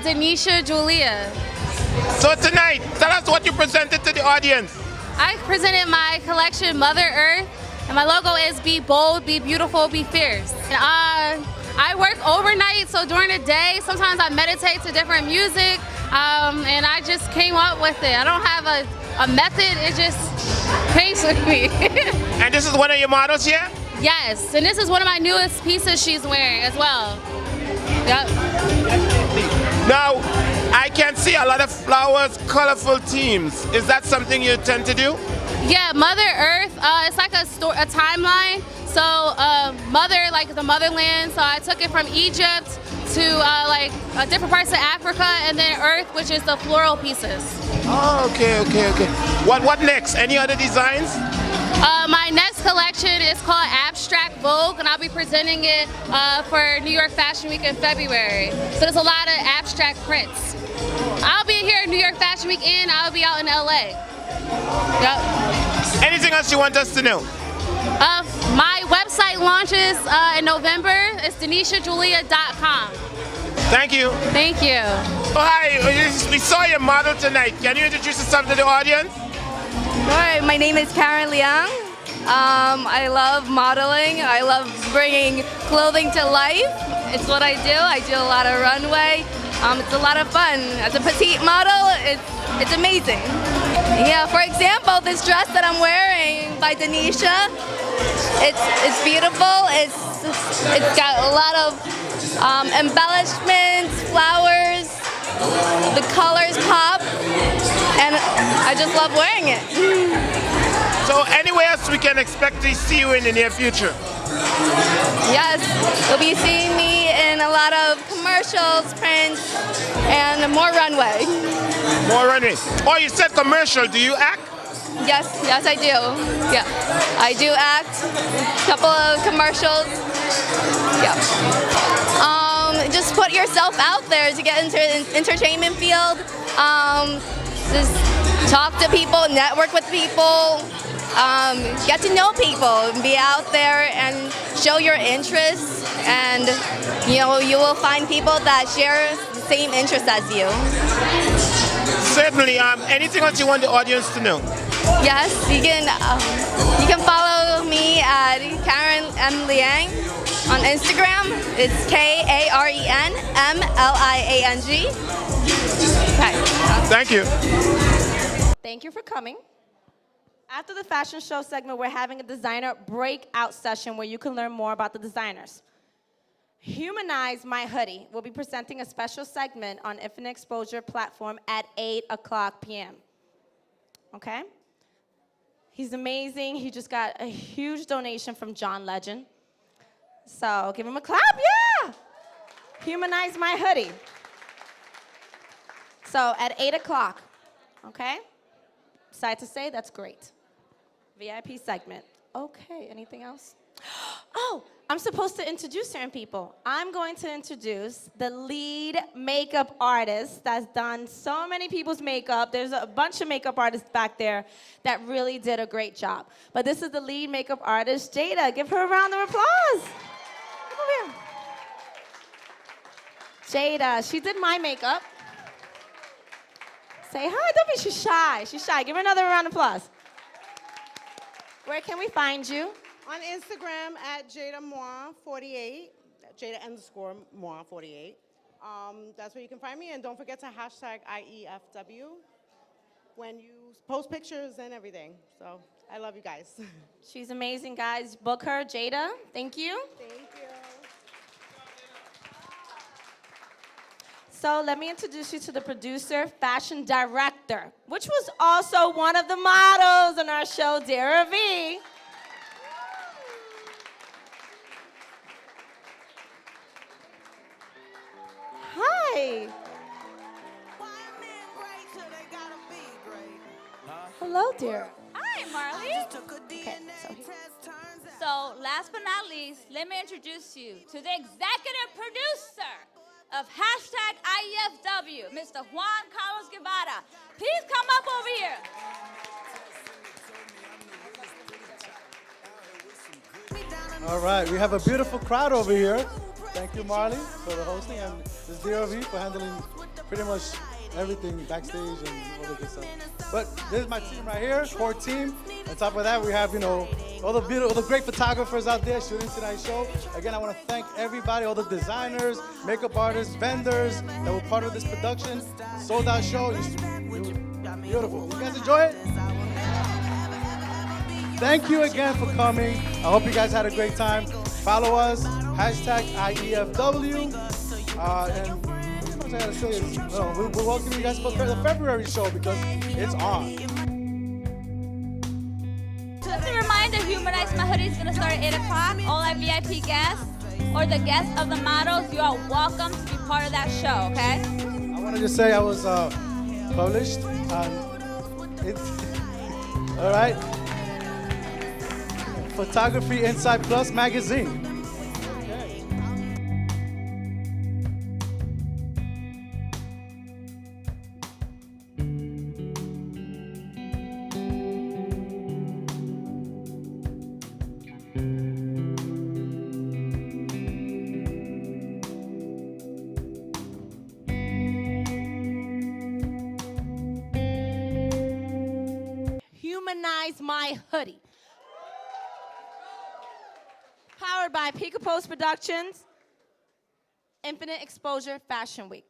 Denisha Julia. So tonight, tell us what you presented to the audience. I presented my collection, Mother Earth, and my logo is Be Bold, Be Beautiful, Be Fierce. And, I work overnight, so during the day, sometimes I meditate to different music, and I just came up with it. I don't have a method, it just came with me. And this is one of your models here? Yes, and this is one of my newest pieces she's wearing as well. Yep. Now, I can see a lot of flowers, colorful themes. Is that something you tend to do? Yeah, Mother Earth, it's like a timeline. So Mother, like the motherland, so I took it from Egypt to like different parts of Africa, and then Earth, which is the floral pieces. Oh, okay. What next? Any other designs? My next collection is called Abstract Vogue, and I'll be presenting it for New York Fashion Week in February. So there's a lot of abstract prints. I'll be here in New York Fashion Week, and I'll be out in LA. Yep. Anything else you want us to know? My website launches in November. It's DenishaJulia.com. Thank you. Thank you. Oh, hi. We saw your model tonight. Can you introduce yourself to the audience? Hi, my name is Karen Liang. I love modeling. I love bringing clothing to life. It's what I do. I do a lot of runway. It's a lot of fun. As a petite model, it's amazing. Yeah, for example, this dress that I'm wearing by Denisha, it's beautiful. It's got a lot of embellishments, flowers, the colors pop, and I just love wearing it. So anywhere else we can expect to see you in the near future? Yes, you'll be seeing me in a lot of commercials, prints, and more runway. More runway. Oh, you said commercial. Do you act? Yes, I do. Yeah, I do act. A couple of commercials. Yeah. Just put yourself out there to get into the entertainment field. Just talk to people, network with people, get to know people, be out there and show your interests, and you will find people that share the same interests as you. Certainly. Anything else you want the audience to know? Yes, you can follow me at Karen M. Liang on Instagram. It's KarenMliang. Okay. Thank you. Thank you for coming. After the fashion show segment, we're having a designer breakout session where you can learn more about the designers. Humanize My Hoodie will be presenting a special segment on Infinite Exposure platform at 8:00 p.m. Okay? He's amazing. He just got a huge donation from John Legend. So give him a clap, yeah! Humanize My Hoodie. So at 8:00, okay? Sad to say, that's great. VIP segment. Okay, anything else? Oh, I'm supposed to introduce certain people. I'm going to introduce the lead makeup artist that's done so many people's makeup. There's a bunch of makeup artists back there that really did a great job. But this is the lead makeup artist, Jada. Give her a round of applause. Come over here. Jada, she did my makeup. Say hi, don't be, she's shy. She's shy. Give her another round of applause. Where can we find you? On Instagram at JadaMoir48, Jada_Moir48. That's where you can find me, and don't forget to hashtag IEFW when you post pictures and everything. So I love you guys. She's amazing, guys. Book her, Jada. Thank you. Thank you. So let me introduce you to the producer, fashion director, which was also one of the models on our show, Dara V. Hi. Hello, dear. Hi, Marley. Okay, So last but not least, let me introduce you to the executive producer of hashtag IEFW, Mr. Juan Carlos Guevara. Please come up over here. All right, we have a beautiful crowd over here. Thank you, Marley, for the hosting, and this DRV for handling pretty much everything backstage and all the good stuff. But this is my team right here, core team. On top of that, we have, all the great photographers out there shooting tonight's show. Again, I want to thank everybody, all the designers, makeup artists, vendors that were part of this production. Sold out show. It was beautiful. You guys enjoy it? Thank you again for coming. I hope you guys had a great time. Follow us, #IEFW. And what I gotta say is, we're welcoming you guys for the February show because it's on. Just a reminder, Humanize My Hoodie is going to start at 8 o'clock. All our VIP guests or the guests of the models, you are welcome to be part of that show, okay? I want to just say I was published on all right, Photography Inside Plus magazine. Humanize My Hoodie. Powered by Pika Post Productions, Infinite Exposure Fashion Week.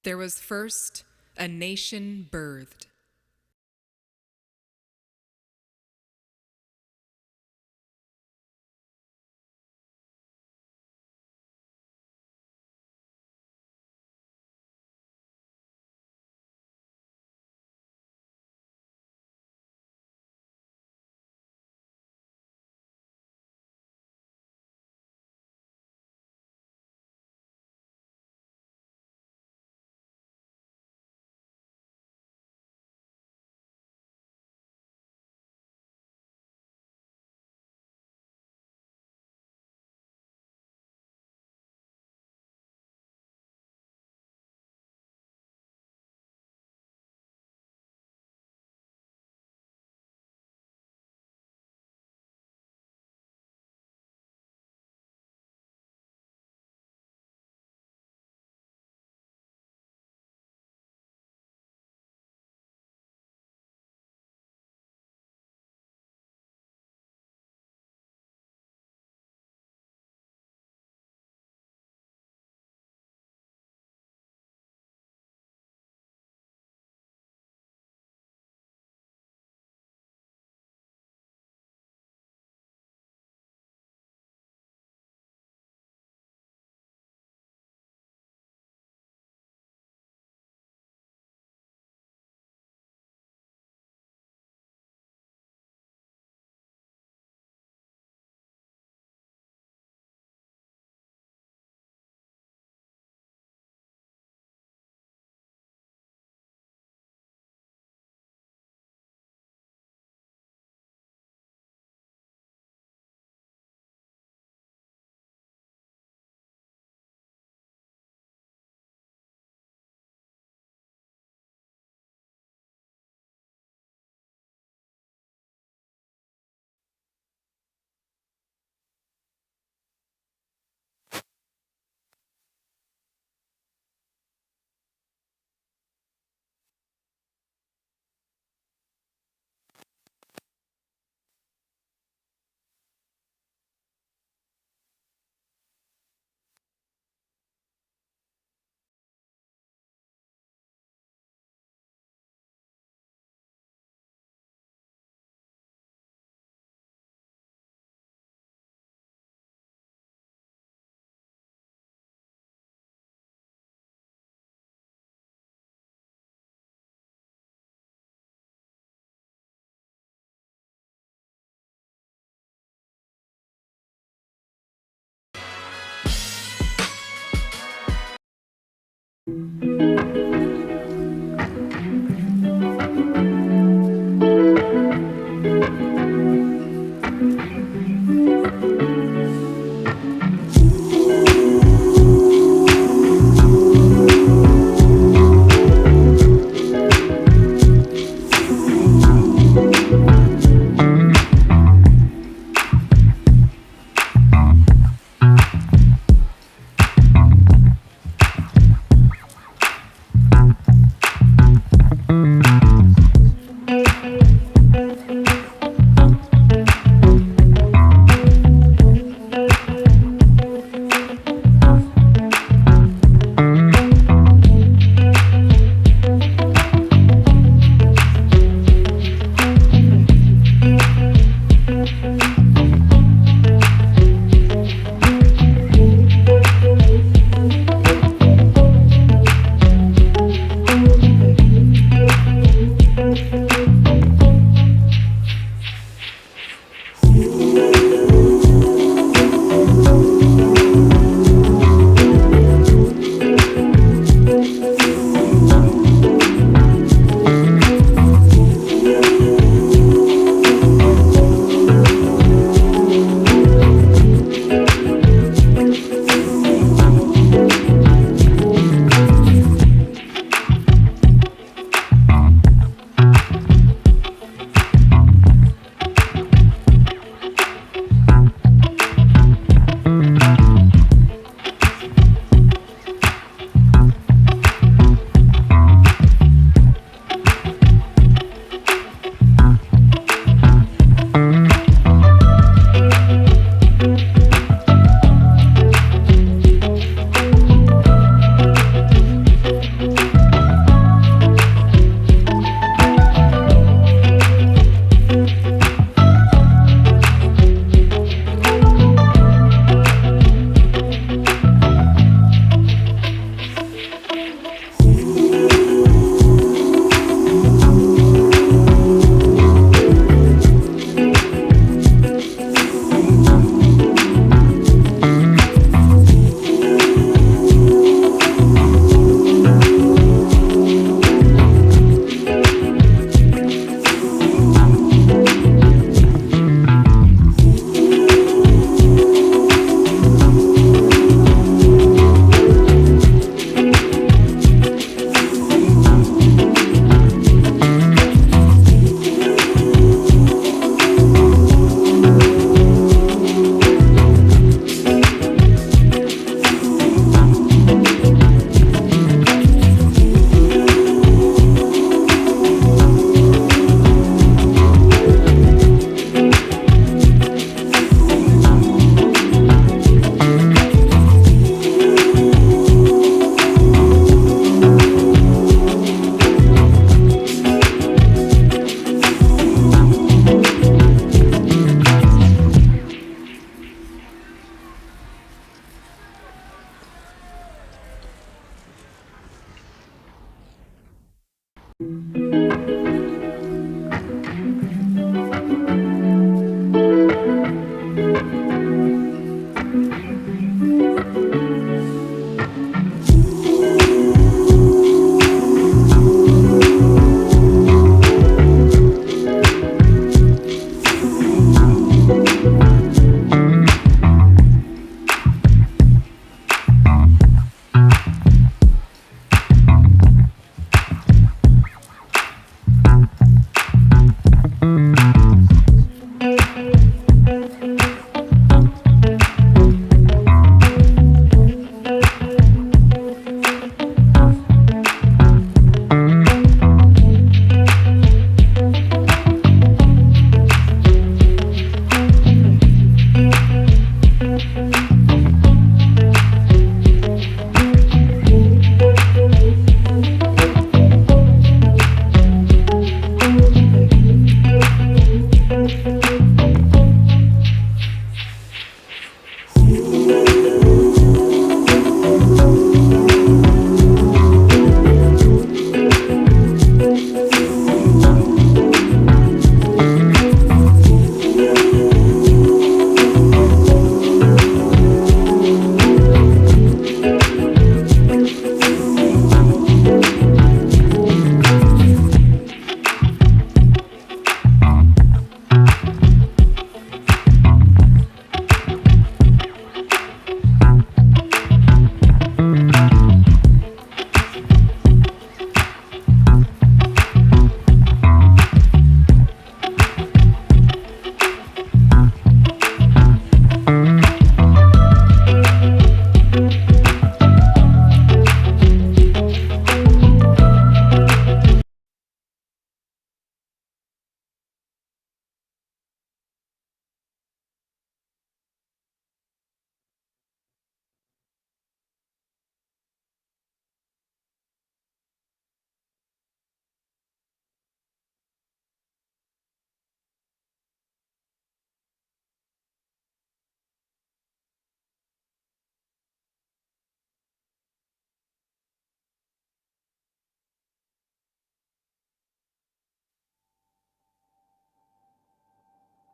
There was first a nation birthed.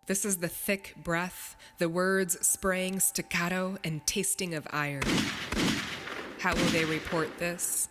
This is the thick breath, the words spraying staccato and tasting of iron. How will they report this?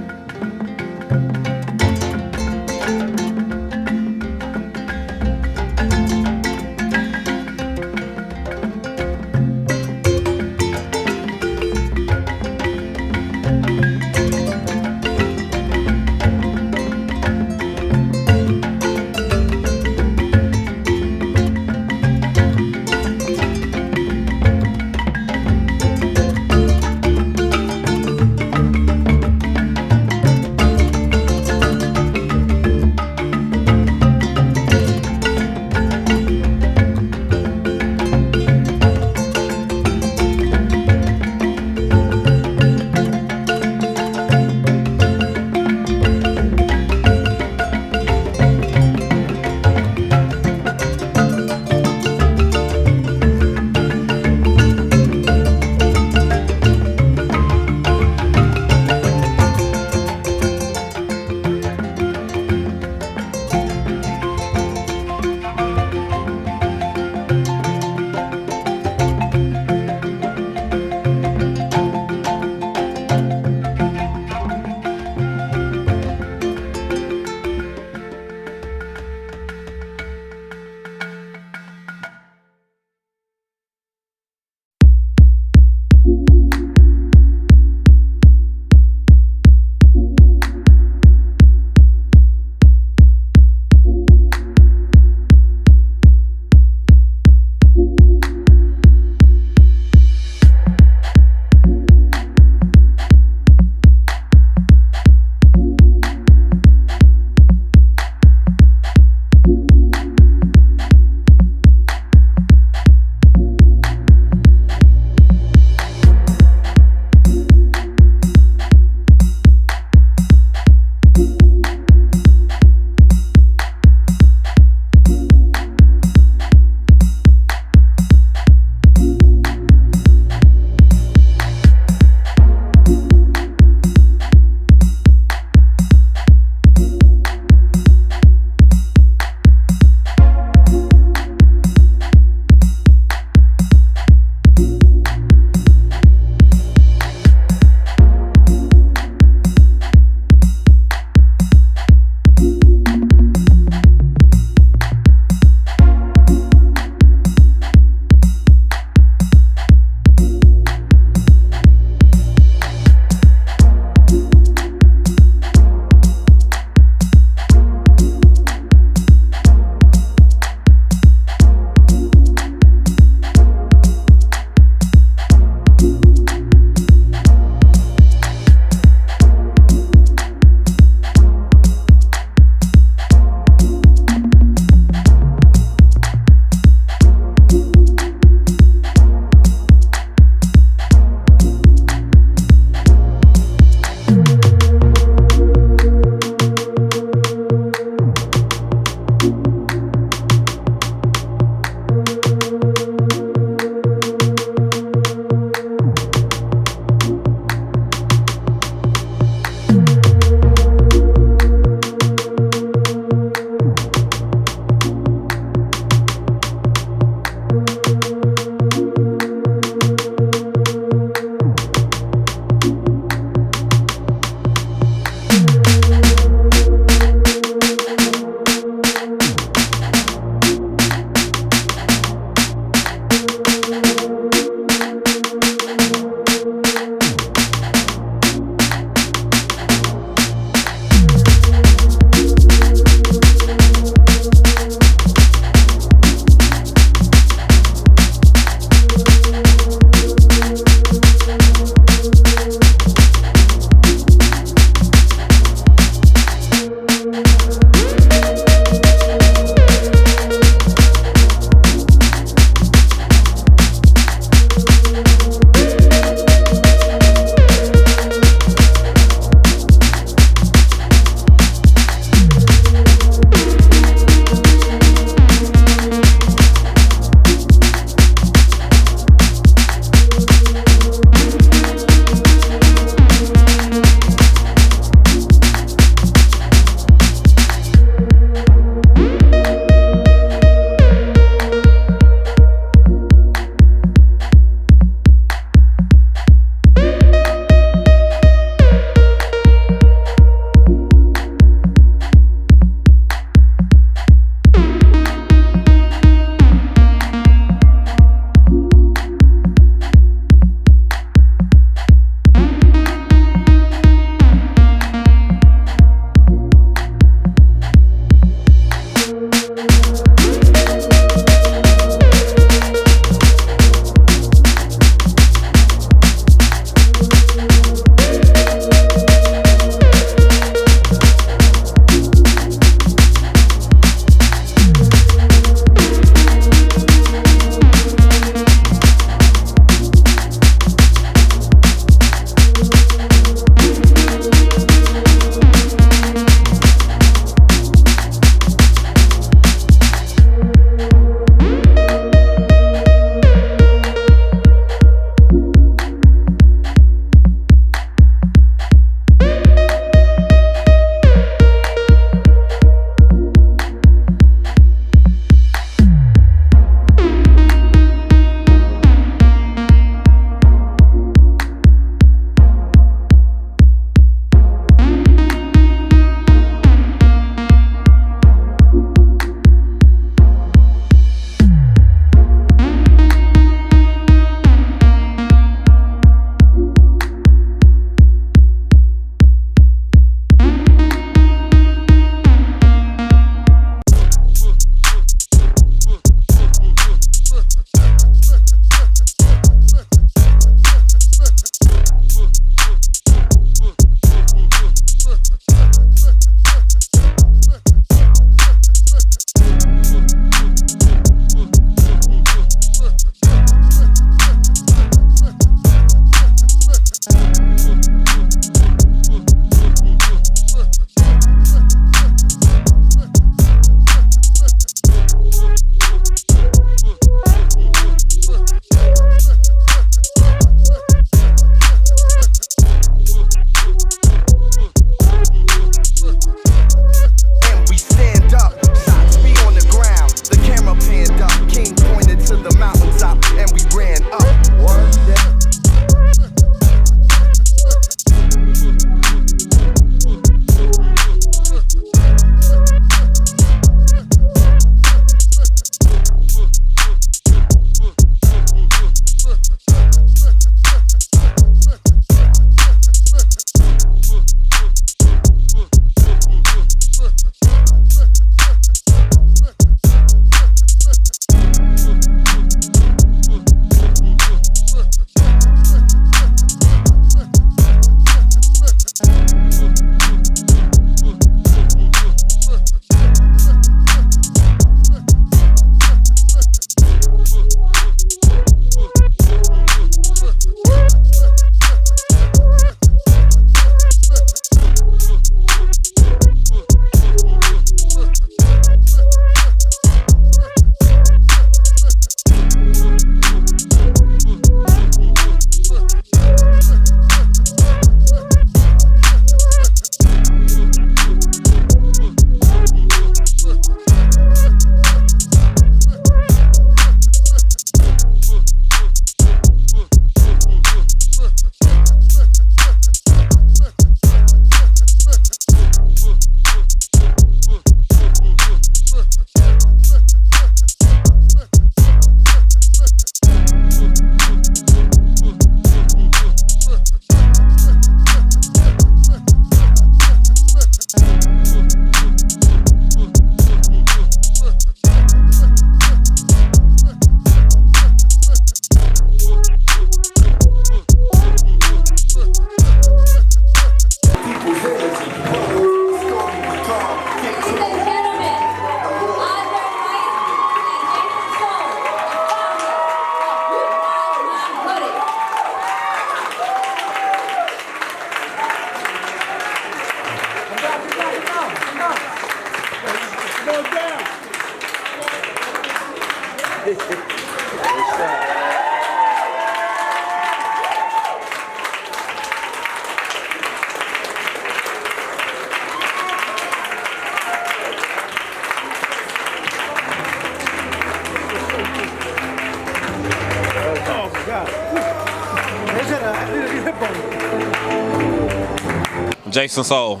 Jason Soul.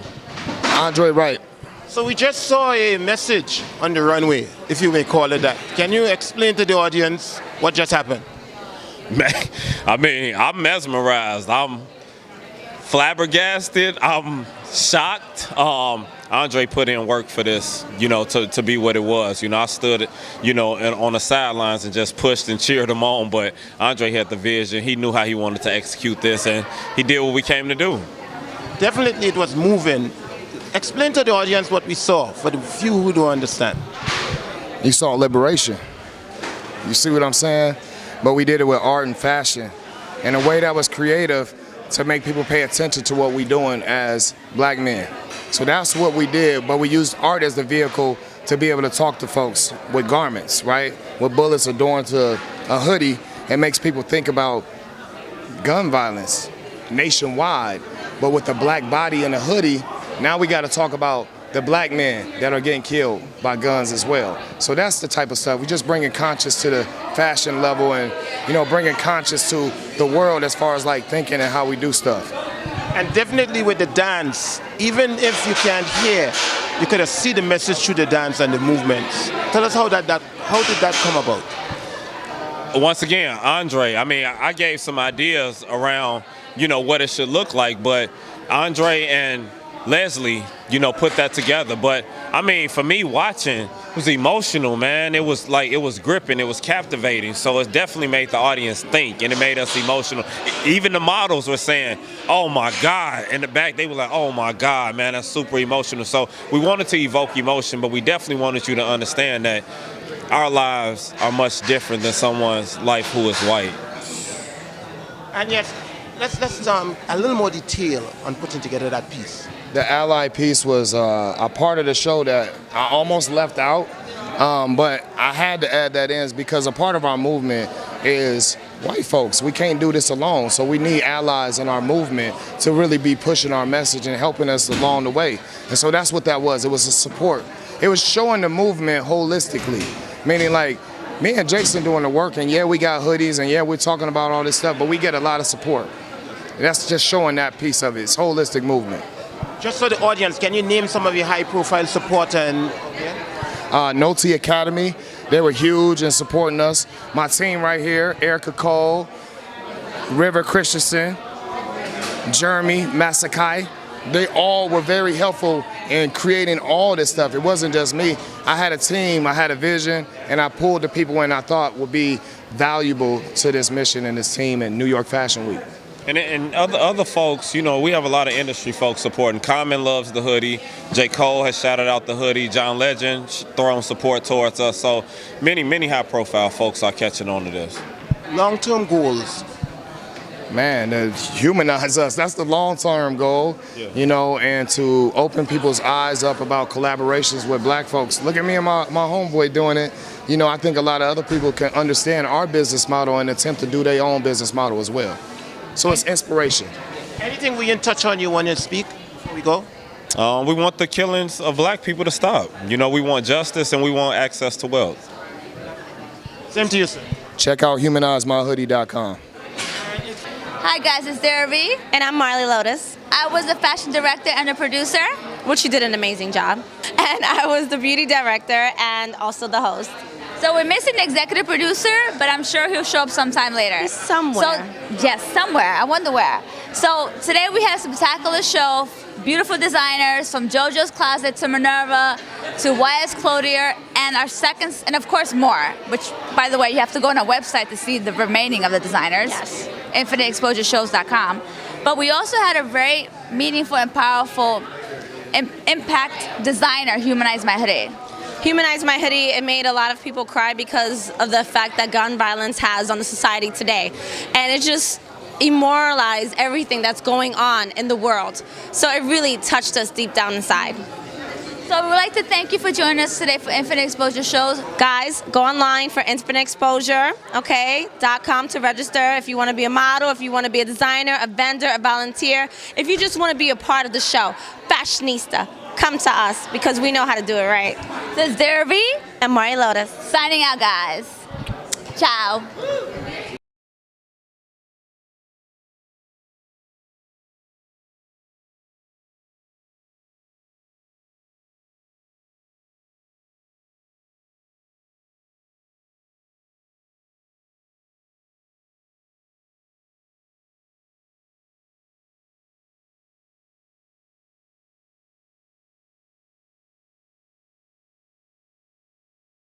Andre Wright. So we just saw a message on the runway, if you may call it that. Can you explain to the audience what just happened? Man, I mean, I'm mesmerized. I'm flabbergasted. I'm shocked. Andre put in work for this, to be what it was. I stood, on the sidelines and just pushed and cheered him on. But Andre had the vision. He knew how he wanted to execute this, and he did what we came to do. Definitely, it was moving. Explain to the audience what we saw for the few who don't understand. You saw liberation. You see what I'm saying? But we did it with art and fashion in a way that was creative to make people pay attention to what we're doing as black men. So that's what we did, but we used art as the vehicle to be able to talk to folks with garments, right? With bullets adorned to a hoodie, it makes people think about gun violence nationwide. But with the black body and a hoodie, now we got to talk about the black men that are getting killed by guns as well. So that's the type of stuff. We're just bringing conscious to the fashion level and, bringing conscious to the world as far as like thinking and how we do stuff. And definitely with the dance, even if you can't hear, you could see the message through the dance and the movements. Tell us how did that come about? Once again, Andre, I gave some ideas around, what it should look like, but Andre and Leslie, put that together. But for me watching, it was emotional, man. It was gripping, it was captivating. So it definitely made the audience think, and it made us emotional. Even the models were saying, "Oh my God." In the back, they were like, "Oh my God, man, that's super emotional." So we wanted to evoke emotion, but we definitely wanted you to understand that our lives are much different than someone's life who is white. And yes, let's a little more detail on putting together that piece. The ally piece was a part of the show that I almost left out, but I had to add that in because a part of our movement is white folks. We can't do this alone, so we need allies in our movement to really be pushing our message and helping us along the way. And so that's what that was. It was a support. It was showing the movement holistically, meaning like me and Jason doing the work, and yeah, we got hoodies, and yeah, we're talking about all this stuff, but we get a lot of support. That's just showing that piece of it. It's holistic movement. Just for the audience, can you name some of your high-profile supporters? Noti Academy, they were huge in supporting us. My team right here, Erica Cole, River Christensen, Jeremy Masakai, they all were very helpful in creating all this stuff. It wasn't just me. I had a team, I had a vision, and I pulled the people in I thought would be valuable to this mission and this team at New York Fashion Week. And other folks, we have a lot of industry folks supporting. Common loves the hoodie. J. Cole has shouted out the hoodie. John Legend throwing support towards us. So many high-profile folks are catching on to this. Long-term goals. Man, to humanize us. That's the long-term goal, and to open people's eyes up about collaborations with black folks. Look at me and my homeboy doing it. I think a lot of other people can understand our business model and attempt to do their own business model as well. So it's inspiration. Anything we didn't touch on you want to speak before we go? We want the killings of black people to stop. We want justice and we want access to wealth. Same to you, sir. Check out humanizemyhoodie.com. Hi guys, it's Daravi. And I'm Marley Lotus. I was the fashion director and the producer. Which you did an amazing job. And I was the beauty director and also the host. So we're missing the executive producer, but I'm sure he'll show up sometime later. He's somewhere. So, yes, somewhere. I wonder where. So today we had a spectacular show. Beautiful designers from JoJo's Closet to Minerva to YS Clothier and our seconds, and of course more, which, by the way, you have to go on our website to see the remaining of the designers. Yes. InfiniteExposureShows.com. But we also had a very meaningful and powerful impact designer humanize my hoodie. Humanize My Hoodie, it made a lot of people cry because of the effect that gun violence has on the society today. And it just immoralized everything that's going on in the world. So it really touched us deep down inside. So we would like to thank you for joining us today for Infinite Exposure Shows. Guys, go online for infiniteexposure.com to register if you want to be a model, if you want to be a designer, a vendor, a volunteer, if you just want to be a part of the show. Fashionista, come to us because we know how to do it right. This is Daravi and Mari Lotus. Signing out, guys. Ciao.